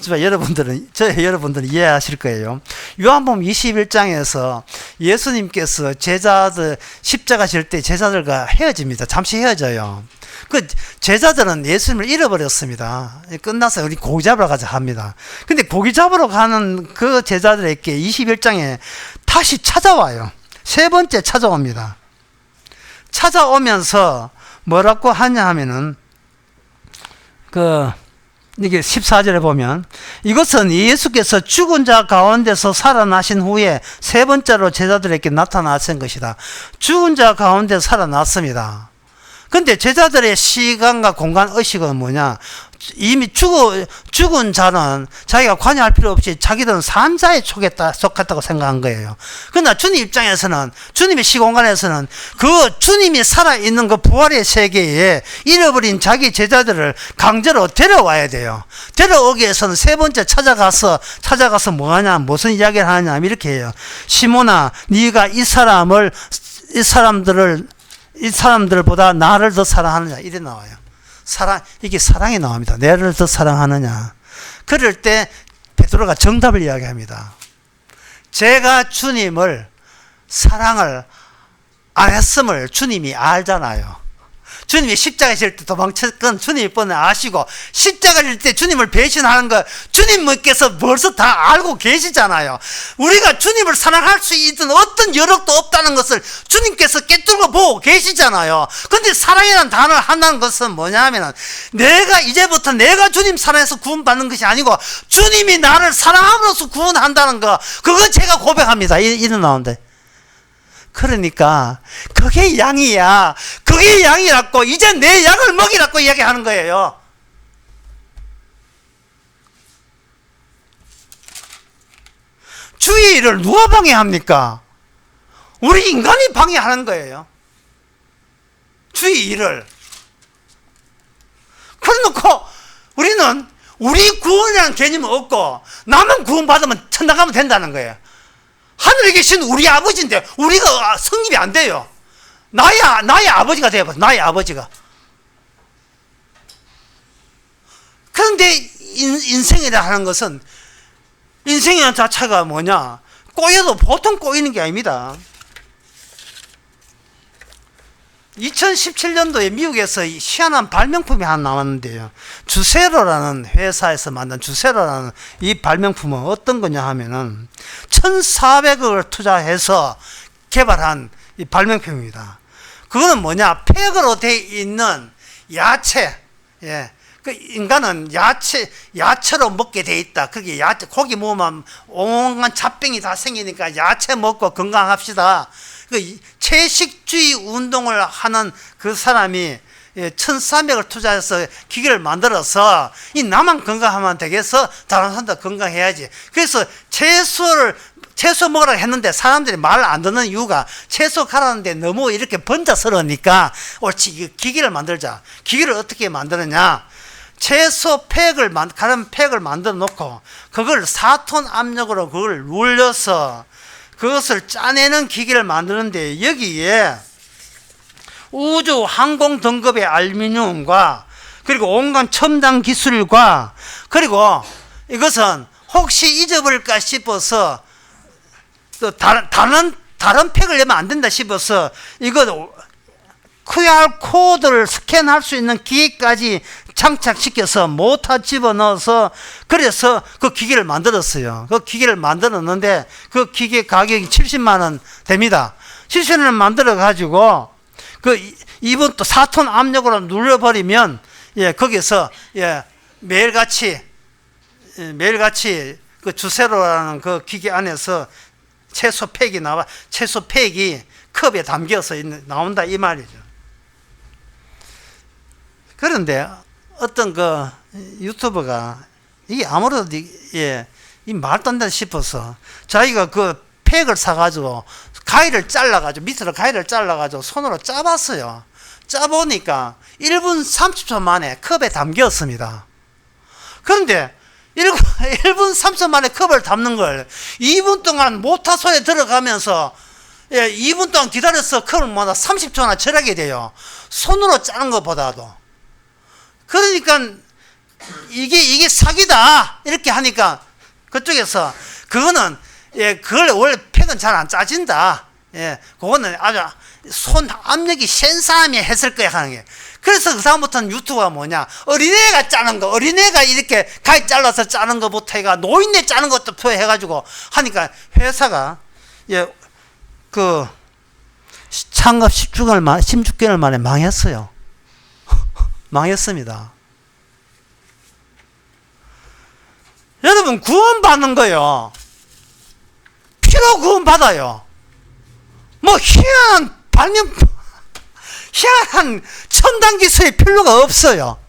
여러분들은 이해하실 거예요. 요한복음 21장에서 예수님께서 제자들 십자가 질 때 제자들과 헤어집니다. 잠시 헤어져요. 그 제자들은 예수님을 잃어버렸습니다. 끝나서 우리 고기 잡으러 가자 합니다. 근데 고기 잡으러 가는 그 제자들에게 21장에 다시 찾아와요. 세 번째 찾아옵니다. 찾아오면서 뭐라고 하냐 하면은 이게 14절에 보면 이것은 예수께서 죽은 자 가운데서 살아나신 후에 세 번째로 제자들에게 나타나신 것이다. 죽은 자 가운데 살아났습니다. 근데 제자들의 시간과 공간 의식은 뭐냐? 이미 죽은 자는 자기가 관여할 필요 없이 자기들은 산자에 속했다고 생각한 거예요. 그러나 주님 입장에서는, 주님의 시공간에서는 그 주님이 살아있는 그 부활의 세계에 잃어버린 자기 제자들을 강제로 데려와야 돼요. 데려오기 위해서는 세 번째 찾아가서 뭐하냐, 무슨 이야기를 하냐, 이렇게 해요. 시몬아, 네가 이 사람들보다 나를 더 사랑하느냐, 이래 나와요. 이게 사랑이 나옵니다. 내를 더 사랑하느냐. 그럴 때 베드로가 정답을 이야기합니다. 제가 주님을 사랑을 안 했음을 주님이 알잖아요. 주님이 십자가 질 때 도망쳤건 주님이 뻔히 아시고, 십자가 질 때 주님을 배신하는 거 주님께서 벌써 다 알고 계시잖아요. 우리가 주님을 사랑할 수 있는 어떤 여력도 없다는 것을 주님께서 꿰뚫고 보고 계시잖아요. 근데 사랑이라는 단어를 한다는 것은 뭐냐 하면, 이제부터 내가 주님 사랑해서 구원받는 것이 아니고 주님이 나를 사랑함으로써 구원한다는 거, 그거 제가 고백합니다. 이런 나오는데. 그러니까 그게 양이야. 그게 양이라고, 이제 내 양을 먹이라고 이야기하는 거예요. 주의 일을 누가 방해합니까? 우리 인간이 방해하는 거예요. 주의 일을. 그래놓고 우리는 우리 구원이라는 개념은 없고, 나만 구원받으면 천당 가면 된다는 거예요. 하늘에 계신 우리 아버지인데 우리가 성립이 안 돼요. 나의 아버지가 되어버려. 나의 아버지가. 그런데 인생이라 하는 것은, 인생이라는 자체가 뭐냐, 꼬여도 보통 꼬이는 게 아닙니다. 2017년도에 미국에서 희한한 발명품이 하나 나왔는데요. 주세로라는 회사에서 만든 주세로라는 이 발명품은 어떤 거냐 하면은 1,400억을 투자해서 개발한 이 발명품입니다. 그거는 뭐냐, 팩으로 되어 있는 야채. 그 인간은 야채로 먹게 돼 있다. 그게 고기 먹으면 온갖 잡병이 다 생기니까 야채 먹고 건강합시다. 그 채식주의 운동을 하는 그 사람이 1,300을 투자해서 기계를 만들어서 나만 건강하면 되겠어? 다른 사람도 건강해야지. 그래서 채소 먹으라고 했는데 사람들이 말을 안 듣는 이유가, 채소 가라는데 너무 이렇게 번잡스러우니까 옳지, 기계를 만들자. 기계를 어떻게 만드느냐? 채소 가른 팩을 만들어 놓고 그걸 4톤 압력으로 그걸 눌려서 그것을 짜내는 기계를 만드는데, 여기에 우주 항공 등급의 알루미늄과 그리고 온갖 첨단 기술과, 그리고 이것은 혹시 잊어버릴까 싶어서 또 다른 팩을 내면 안 된다 싶어서 이거 QR 코드를 스캔할 수 있는 기계까지 장착시켜서 모터 집어넣어서 그래서 그 기계를 만들었어요. 그 기계를 만들었는데 그 기계 가격이 70만 원 됩니다. 70만 원 만들어 가지고 그 이분 또 4톤 압력으로 눌러버리면 거기서 매일같이 그 주세로라는 그 기계 안에서 채소 팩이 나와 채소 팩이 컵에 담겨서 나온다 이 말이죠. 그런데 어떤 그 유튜버가 이게 아무래도 이 말도 안 된다 싶어서 자기가 그 팩을 사가지고 가위를 잘라가지고 밑으로 가위를 잘라가지고 손으로 짜봤어요. 짜보니까 1분 30초 만에 컵에 담겼습니다. 그런데 1분 30초 만에 컵을 담는 걸 2분 동안 모터소에 들어가면서 2분 동안 기다려서 컵을 모아 30초나 절하게 돼요. 손으로 짜는 것보다도. 그러니까 이게 사기다 이렇게 하니까 그쪽에서 그거는 그걸 원래 팩은 잘 안 짜진다. 그거는 아주 손 압력이 센 사람이 했을 거야 하는 게. 그래서 그 다음부터는 유튜브가 뭐냐 어린애가 짜는 거 어린애가 이렇게 가위 잘라서 짜는 것부터 해가 노인네 짜는 것도 해가지고 하니까 회사가 그 창업 16개월 만에 망했어요. 망했습니다. 여러분 구원받는 거요. 피로 구원받아요. 뭐 희한한 첨단 기술이 필요가 없어요.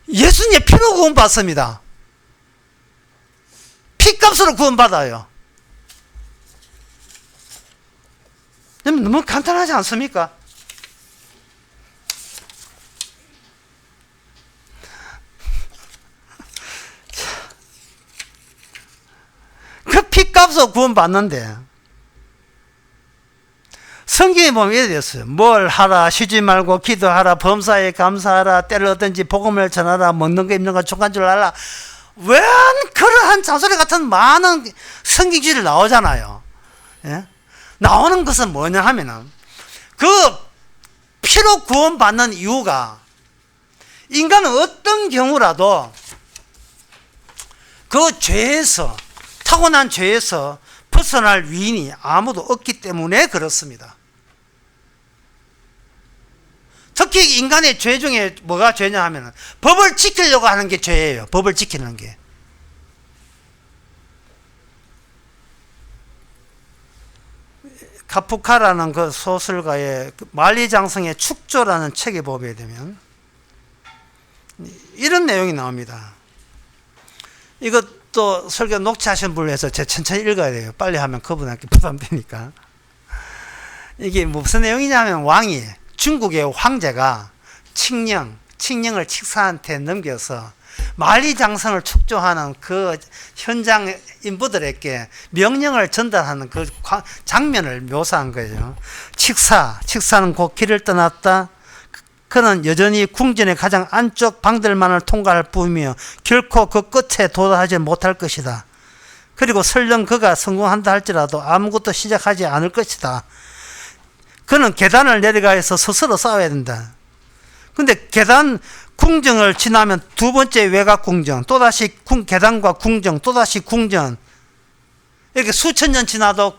예수님의 피로 구원받습니다. 피값으로 구원받아요. 너무 간단하지 않습니까? 그 피값으로 구원받는데 성경에 보면 이래 됐어요. 뭘 하라 쉬지 말고 기도하라 범사에 감사하라 때를 얻든지 복음을 전하라 먹는 거 입는 거 족한 줄 알라. 왜 그러한 잔소리 같은 많은 성경지를 나오잖아요. 나오는 것은 뭐냐 하면은 그 피로 구원받는 이유가 인간은 어떤 경우라도 그 죄에서 타고난 죄에서 벗어날 위인이 아무도 없기 때문에 그렇습니다. 특히 인간의 죄 중에 뭐가 죄냐 하면 법을 지키려고 하는 게 죄예요. 법을 지키는 게. 카프카라는 그 소설가의 만리장성의 축조라는 책에 보게 되면 이런 내용이 나옵니다. 이것도 설교 녹취하신 분을 해서 제가 천천히 읽어야 돼요. 빨리 하면 그분한테 부담되니까. 이게 무슨 내용이냐 하면 왕이 중국의 황제가 칙령을 칙사한테 넘겨서 만리장성을 축조하는 그 현장 인부들에게 명령을 전달하는 그 장면을 묘사한 거예요. 칙사는 곧 길을 떠났다. 그는 여전히 궁전의 가장 안쪽 방들만을 통과할 뿐이며 결코 그 끝에 도달하지 못할 것이다. 그리고 설령 그가 성공한다 할지라도 아무것도 시작하지 않을 것이다. 그는 계단을 내려가서 스스로 싸워야 된다. 근데 계단 궁정을 지나면 두 번째 외곽 궁정, 또다시 계단과 궁정, 또다시 궁전. 이렇게 수천 년 지나도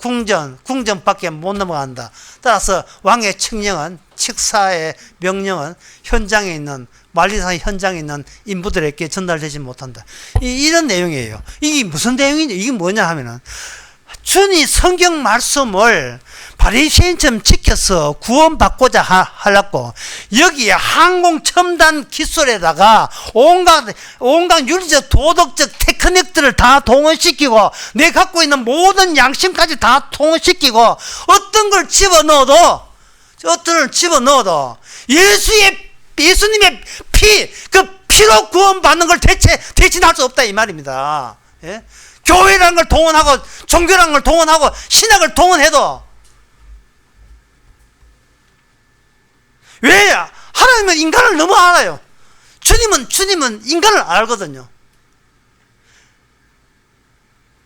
궁전밖에 못 넘어간다. 따라서 왕의 칙령은, 칙사의 명령은 현장에 있는, 만리장 현장에 있는 인부들에게 전달되지 못한다. 이런 내용이에요. 이게 무슨 내용이냐? 이게 뭐냐 하면은, 주님 성경 말씀을 바리새인처럼 지켜서 구원받고자 하려고 여기에 항공 첨단 기술에다가 온갖 윤리적 도덕적 테크닉들을 다 동원시키고 내 갖고 있는 모든 양심까지 다 동원시키고 어떤 걸 집어넣어도 예수님의 그 피로 구원받는 걸 대신할 수 없다 이 말입니다. 예? 교회라는 걸 동원하고 종교라는 걸 동원하고 신학을 동원해도 왜? 하나님은 인간을 너무 알아요. 주님은 인간을 알거든요.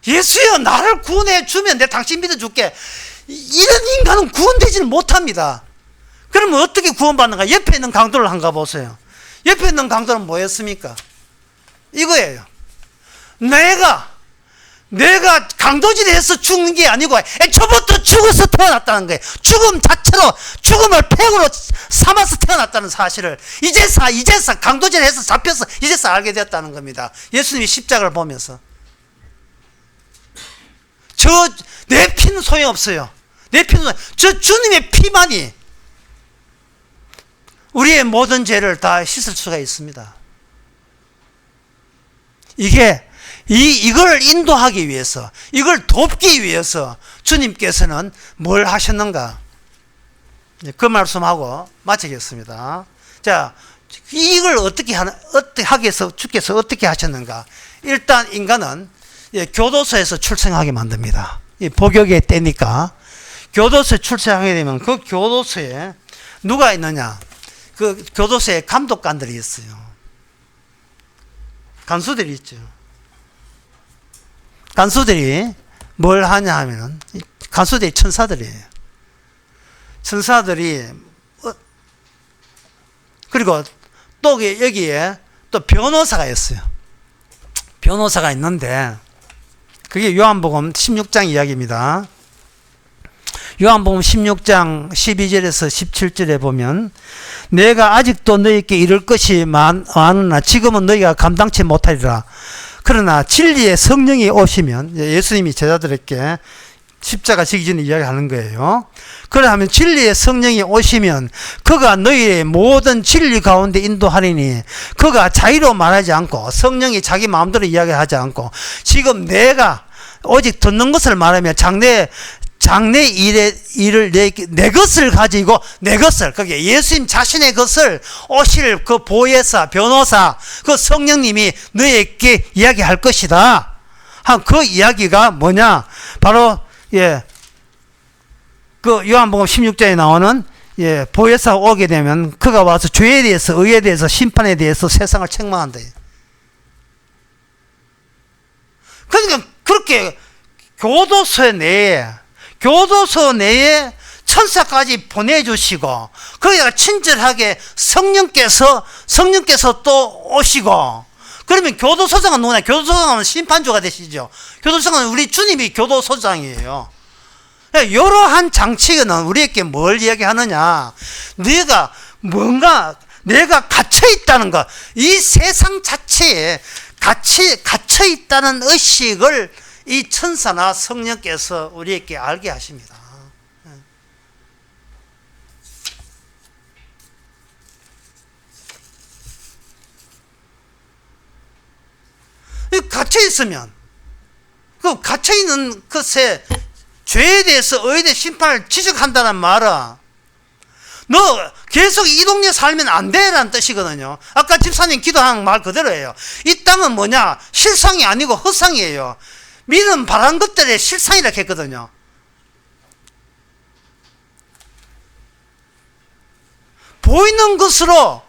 예수여 나를 구원해 주면 내가 당신 믿어줄게. 이런 인간은 구원되지는 못합니다. 그러면 어떻게 구원받는가? 옆에 있는 강도를 한가 보세요. 옆에 있는 강도는 뭐였습니까? 이거예요. 내가 강도질해서 죽는 게 아니고 애초부터 죽어서 태어났다는 거예요. 죽음 자체로, 죽음을 팩으로 삼아서 태어났다는 사실을 이제서 강도질해서 잡혀서 이제서 알게 되었다는 겁니다. 예수님이 십자가를 보면서. 내 피는 소용없어요. 내 피는 저 주님의 피만이 우리의 모든 죄를 다 씻을 수가 있습니다. 이걸 인도하기 위해서, 이걸 돕기 위해서 주님께서는 뭘 하셨는가? 그 말씀하고 마치겠습니다. 자, 이걸 어떻게 하기 위해서 주께서 어떻게 하셨는가? 일단 인간은 교도소에서 출생하게 만듭니다. 복역의 때니까 교도소에 출생하게 되면 그 교도소에 누가 있느냐? 그 교도소에 감독관들이 있어요. 간수들이 있죠. 간수들이 뭘 하냐 하면 간수들이 천사들이에요. 천사들이 그리고 또 여기에 또 변호사가 있어요. 변호사가 있는데 그게 요한복음 16장 이야기입니다. 요한복음 16장 12절에서 17절에 보면 내가 아직도 너희에게 이를 것이 많으나 지금은 너희가 감당치 못하리라. 그러나 진리의 성령이 오시면, 예수님이 제자들에게 십자가 지기 전에 이야기하는 거예요. 그러하면 진리의 성령이 오시면 그가 너희의 모든 진리 가운데 인도하리니 그가 자의로 말하지 않고 성령이 자기 마음대로 이야기하지 않고 지금 내가 오직 듣는 것을 말하며 장래 일을 내 것을 가지고 내 것을, 그게 예수님 자신의 것을 오실 그 보혜사, 변호사, 그 성령님이 너에게 이야기할 것이다. 한 그 이야기가 뭐냐? 바로 그 요한복음 16장에 나오는 보혜사가 오게 되면 그가 와서 죄에 대해서, 의에 대해서, 심판에 대해서 세상을 책망한다. 그러니까 그렇게 교도소 내에 천사까지 보내주시고 거기다가 친절하게 성령께서 또 오시고, 그러면 교도소장은 누구냐? 교도소장은 심판주가 되시죠. 교도소장은 우리 주님이 교도소장이에요. 이러한 장치는 우리에게 뭘 이야기하느냐? 내가 갇혀있다는 것, 이 세상 자체에 갇혀있다는 의식을 이 천사나 성령께서 우리에게 알게 하십니다. 갇혀있으면 그 갇혀있는 것에 죄에 대해서 의에 대해 심판을 지적한다는 말은 너 계속 이 동네 살면 안 돼라는 뜻이거든요. 아까 집사님 기도한 말 그대로예요. 이 땅은 뭐냐? 실상이 아니고 허상이에요. 믿음 바란 것들의 실상이라고 했거든요. 보이는 것으로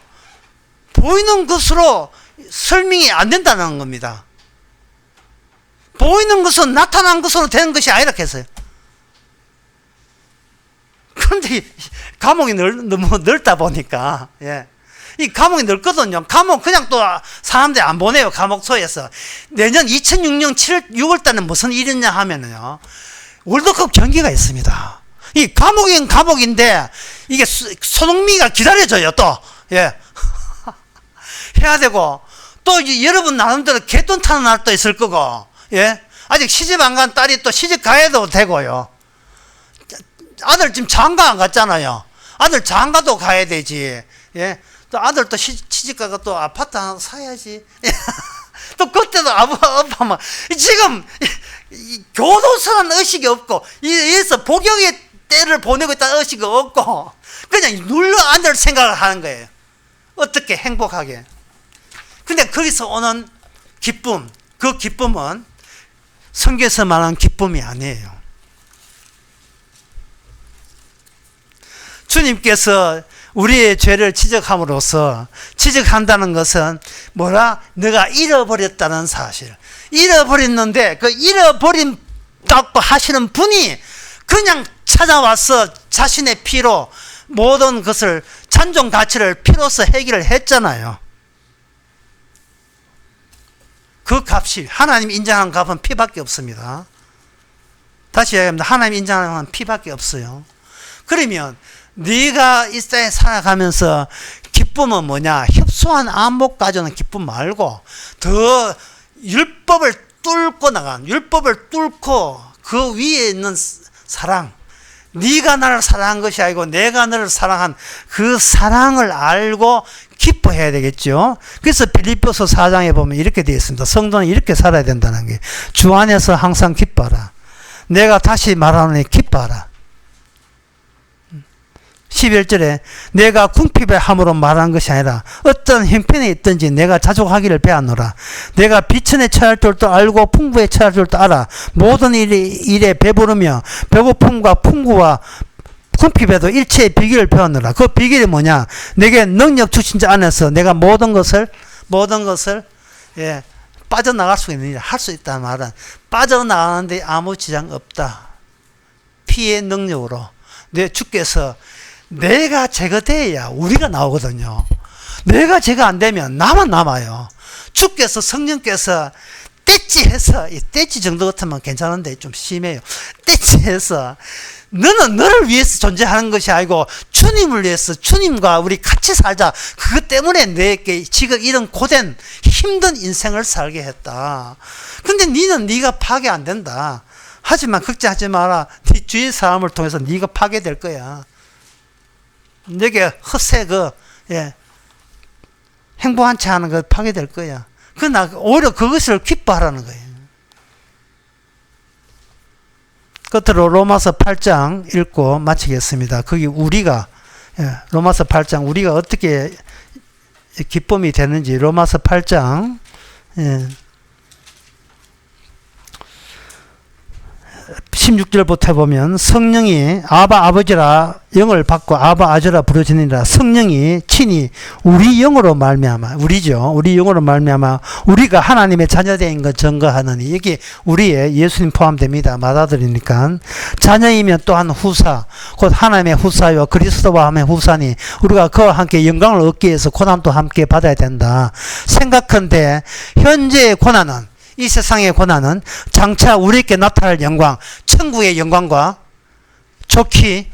설명이 안 된다는 겁니다. 보이는 것은 나타난 것으로 되는 것이 아니라 했어요. 그런데 감옥이 너무 넓다 보니까, 이 감옥이 넓거든요. 감옥 그냥 또 사람들이 안 보내요. 감옥소에서. 내년 2006년 6월 달에 무슨 일이냐 하면요, 월드컵 경기가 있습니다. 이 감옥인 감옥인데 이게 손흥민이가 기다려줘요. 또 해야 되고, 또 이제 여러분 나름대로 갯돈 타는 날도 있을 거고, 아직 시집 안 간 딸이 또 시집 가야도 되고요. 아들 지금 장가 안 갔잖아요. 아들 장가도 가야 되지. 또 아들 또 시집 가가 또 아파트 하나 사야지. 또 그때도 아빠만 지금 교도소라는 의식이 없고, 이래서 복역의 때를 보내고 있다는 의식이 없고, 그냥 눌러 앉을 생각을 하는 거예요. 어떻게 행복하게. 근데 거기서 오는 기쁨, 그 기쁨은 성경에서 말하는 기쁨이 아니에요. 주님께서 우리의 죄를 지적함으로써, 지적한다는 것은 너가 잃어버렸다는 사실. 잃어버렸는데 그 잃어버린다고 하시는 분이 그냥 찾아와서 자신의 피로 모든 것을 찬종 가치를 피로써 해결을 했잖아요. 그 값이 하나님 인정하는 값은 피밖에 없습니다. 다시 이야기합니다. 하나님 인정하는 값은 피밖에 없어요. 그러면 네가 이 세상에 살아가면서 기쁨은 뭐냐? 협소한 안목 가져는 기쁨 말고 더 율법을 뚫고 그 위에 있는 사랑, 네가 나를 사랑한 것이 아니고 내가 너를 사랑한 그 사랑을 알고 기뻐해야 되겠죠. 그래서 빌립보서 4장에 보면 이렇게 되어 있습니다. 성도는 이렇게 살아야 된다는 게, 주 안에서 항상 기뻐하라. 내가 다시 말하노니 기뻐하라. 11절에 내가 궁핍의 함으로 말한 것이 아니라 어떤 형편에 있든지 내가 자족하기를 배웠노라. 내가 비천에 처할 줄도 알고 풍부에 처할 줄도 알아. 모든 일에 배부르며 배고픔과 풍부와 궁핍에도 일체의 비결을 배웠노라. 그 비결이 뭐냐? 내게 능력 주신 자 안에서 내가 모든 것을 빠져나갈 수 있느니라. 할 수 있다는 말은 빠져나가는데 아무 지장 없다. 피의 능력으로 주께서 내가 제거돼야 우리가 나오거든요. 내가 제거 안 되면 나만 남아요. 주께서 성령께서 떼찌해서, 이 떼찌 정도 같으면 괜찮은데 좀 심해요. 떼찌해서 너는 너를 위해서 존재하는 것이 아니고 주님을 위해서, 주님과 우리 같이 살자. 그것 때문에 내게 지금 이런 고된 힘든 인생을 살게 했다. 근데 네가 파괴 안 된다. 하지만 걱정하지 마라. 네 주위 사람을 통해서 네가 파괴될 거야. 내게 헛새 행복한 채 하는 거 파괴될 거야. 그러나 오히려 그것을 기뻐하라는 거예요. 끝으로 로마서 8장 읽고 마치겠습니다. 거기 우리가, 로마서 8장 우리가 어떻게 기쁨이 되는지, 로마서 8장 16절부터 해보면 성령이 아바 아버지라 영을 받고 아바 아저라 부르짖느니라. 성령이 친히 우리 영으로 말미암아, 우리 영으로 말미암아 우리가 하나님의 자녀된 것 증거하느니, 여기 우리의 예수님 포함됩니다. 맏아들이니까. 자녀이면 또한 후사, 곧 하나님의 후사요 그리스도와 함의 후사니 우리가 그와 함께 영광을 얻기 위해서 고난도 함께 받아야 된다. 생각한데 현재의 고난은, 이 세상의 고난은 장차 우리에게 나타날 영광, 천국의 영광과 좋게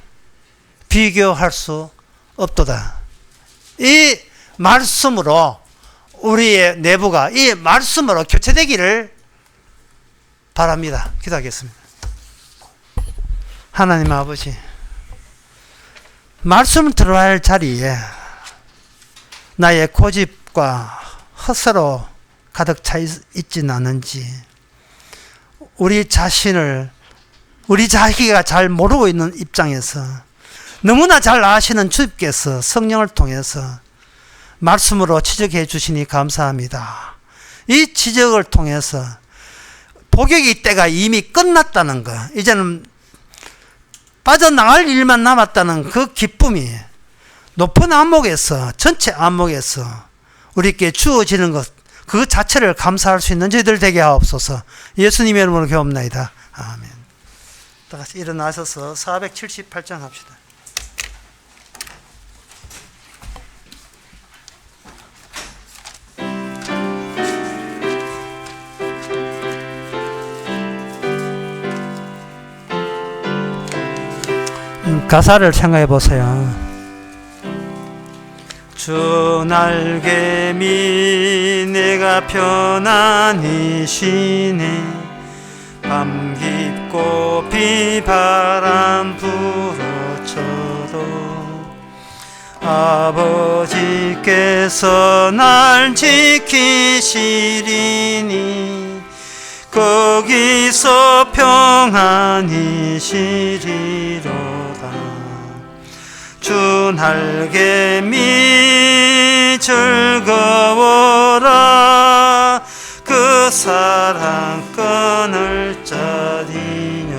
비교할 수 없도다. 이 말씀으로 우리의 내부가 이 말씀으로 교체되기를 바랍니다. 기도하겠습니다. 하나님 아버지, 말씀을 들어야 할 자리에 나의 고집과 헛으로 가득 차 있지는 않은지, 우리 자신을 우리 자기가 잘 모르고 있는 입장에서 너무나 잘 아시는 주님께서 성령을 통해서 말씀으로 지적해 주시니 감사합니다. 이 지적을 통해서 복역의 때가 이미 끝났다는 것, 이제는 빠져나갈 일만 남았다는 그 기쁨이 높은 안목에서, 전체 안목에서 우리께 주어지는 것, 그 자체를 감사할 수 있는 저희들 되게 하옵소서. 예수님의 이름으로 기도합나이다. 아멘. 다 같이 일어나셔서 478장 합시다. 가사를 생각해 보세요. 주 날개미 내가 편안히 쉬네. 밤 깊고 비바람 불어쳐도 아버지께서 날 지키시리니 거기서 평안히 쉬리로다. 주 날개미 즐거워라. 그 사랑 끊을 자리뇨.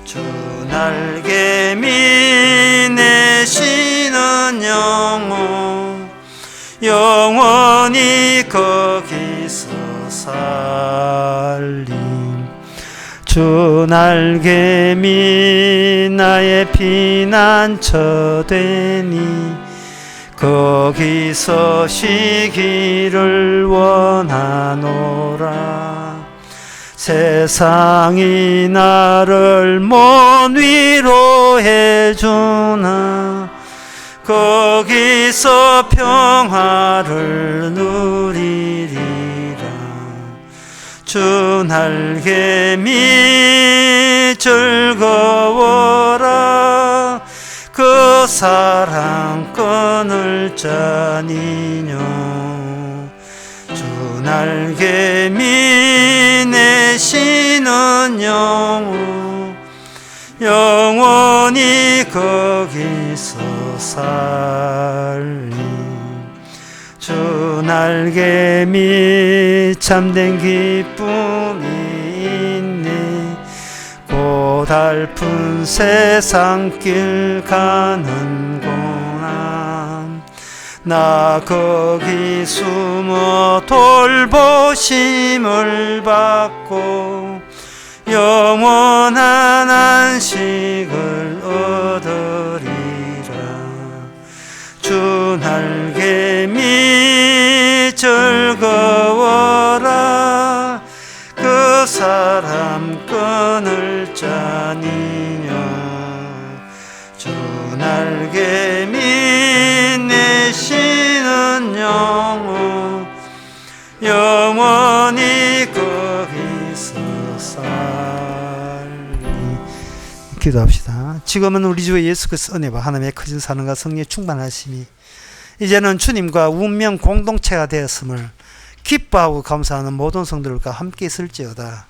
주 날개미 내쉬는 영원히 거기서 살림. 주 날개미 나의 피난처 되니 거기서 쉬기를 원하노라. 세상이 나를 못 위로해 주나 거기서 평화를 누리리라. 주 날개미 즐거워라. 그 사랑 끊을 자니뇨. 주 날개미 내시는 영원히 거기서 살리. 주 날개미 참된 기쁨이 있네. 고달픈 세상길 가는구나. 나 거기 숨어 돌보심을 받고 영원한 안식을 얻으리라. 주 날개미 즐거워라. 그 사람 끊을 자니뇨. 주 날개미 내시는 영원히 거기서 살리. 기도합시다. 지금은 우리 주 예수 그리스도 은혜와 하나님의 크신 사랑과 성령의 충만하심이 이제는 주님과 운명 공동체가 되었음을 기뻐하고 감사하는 모든 성도들과 함께 있을지어다.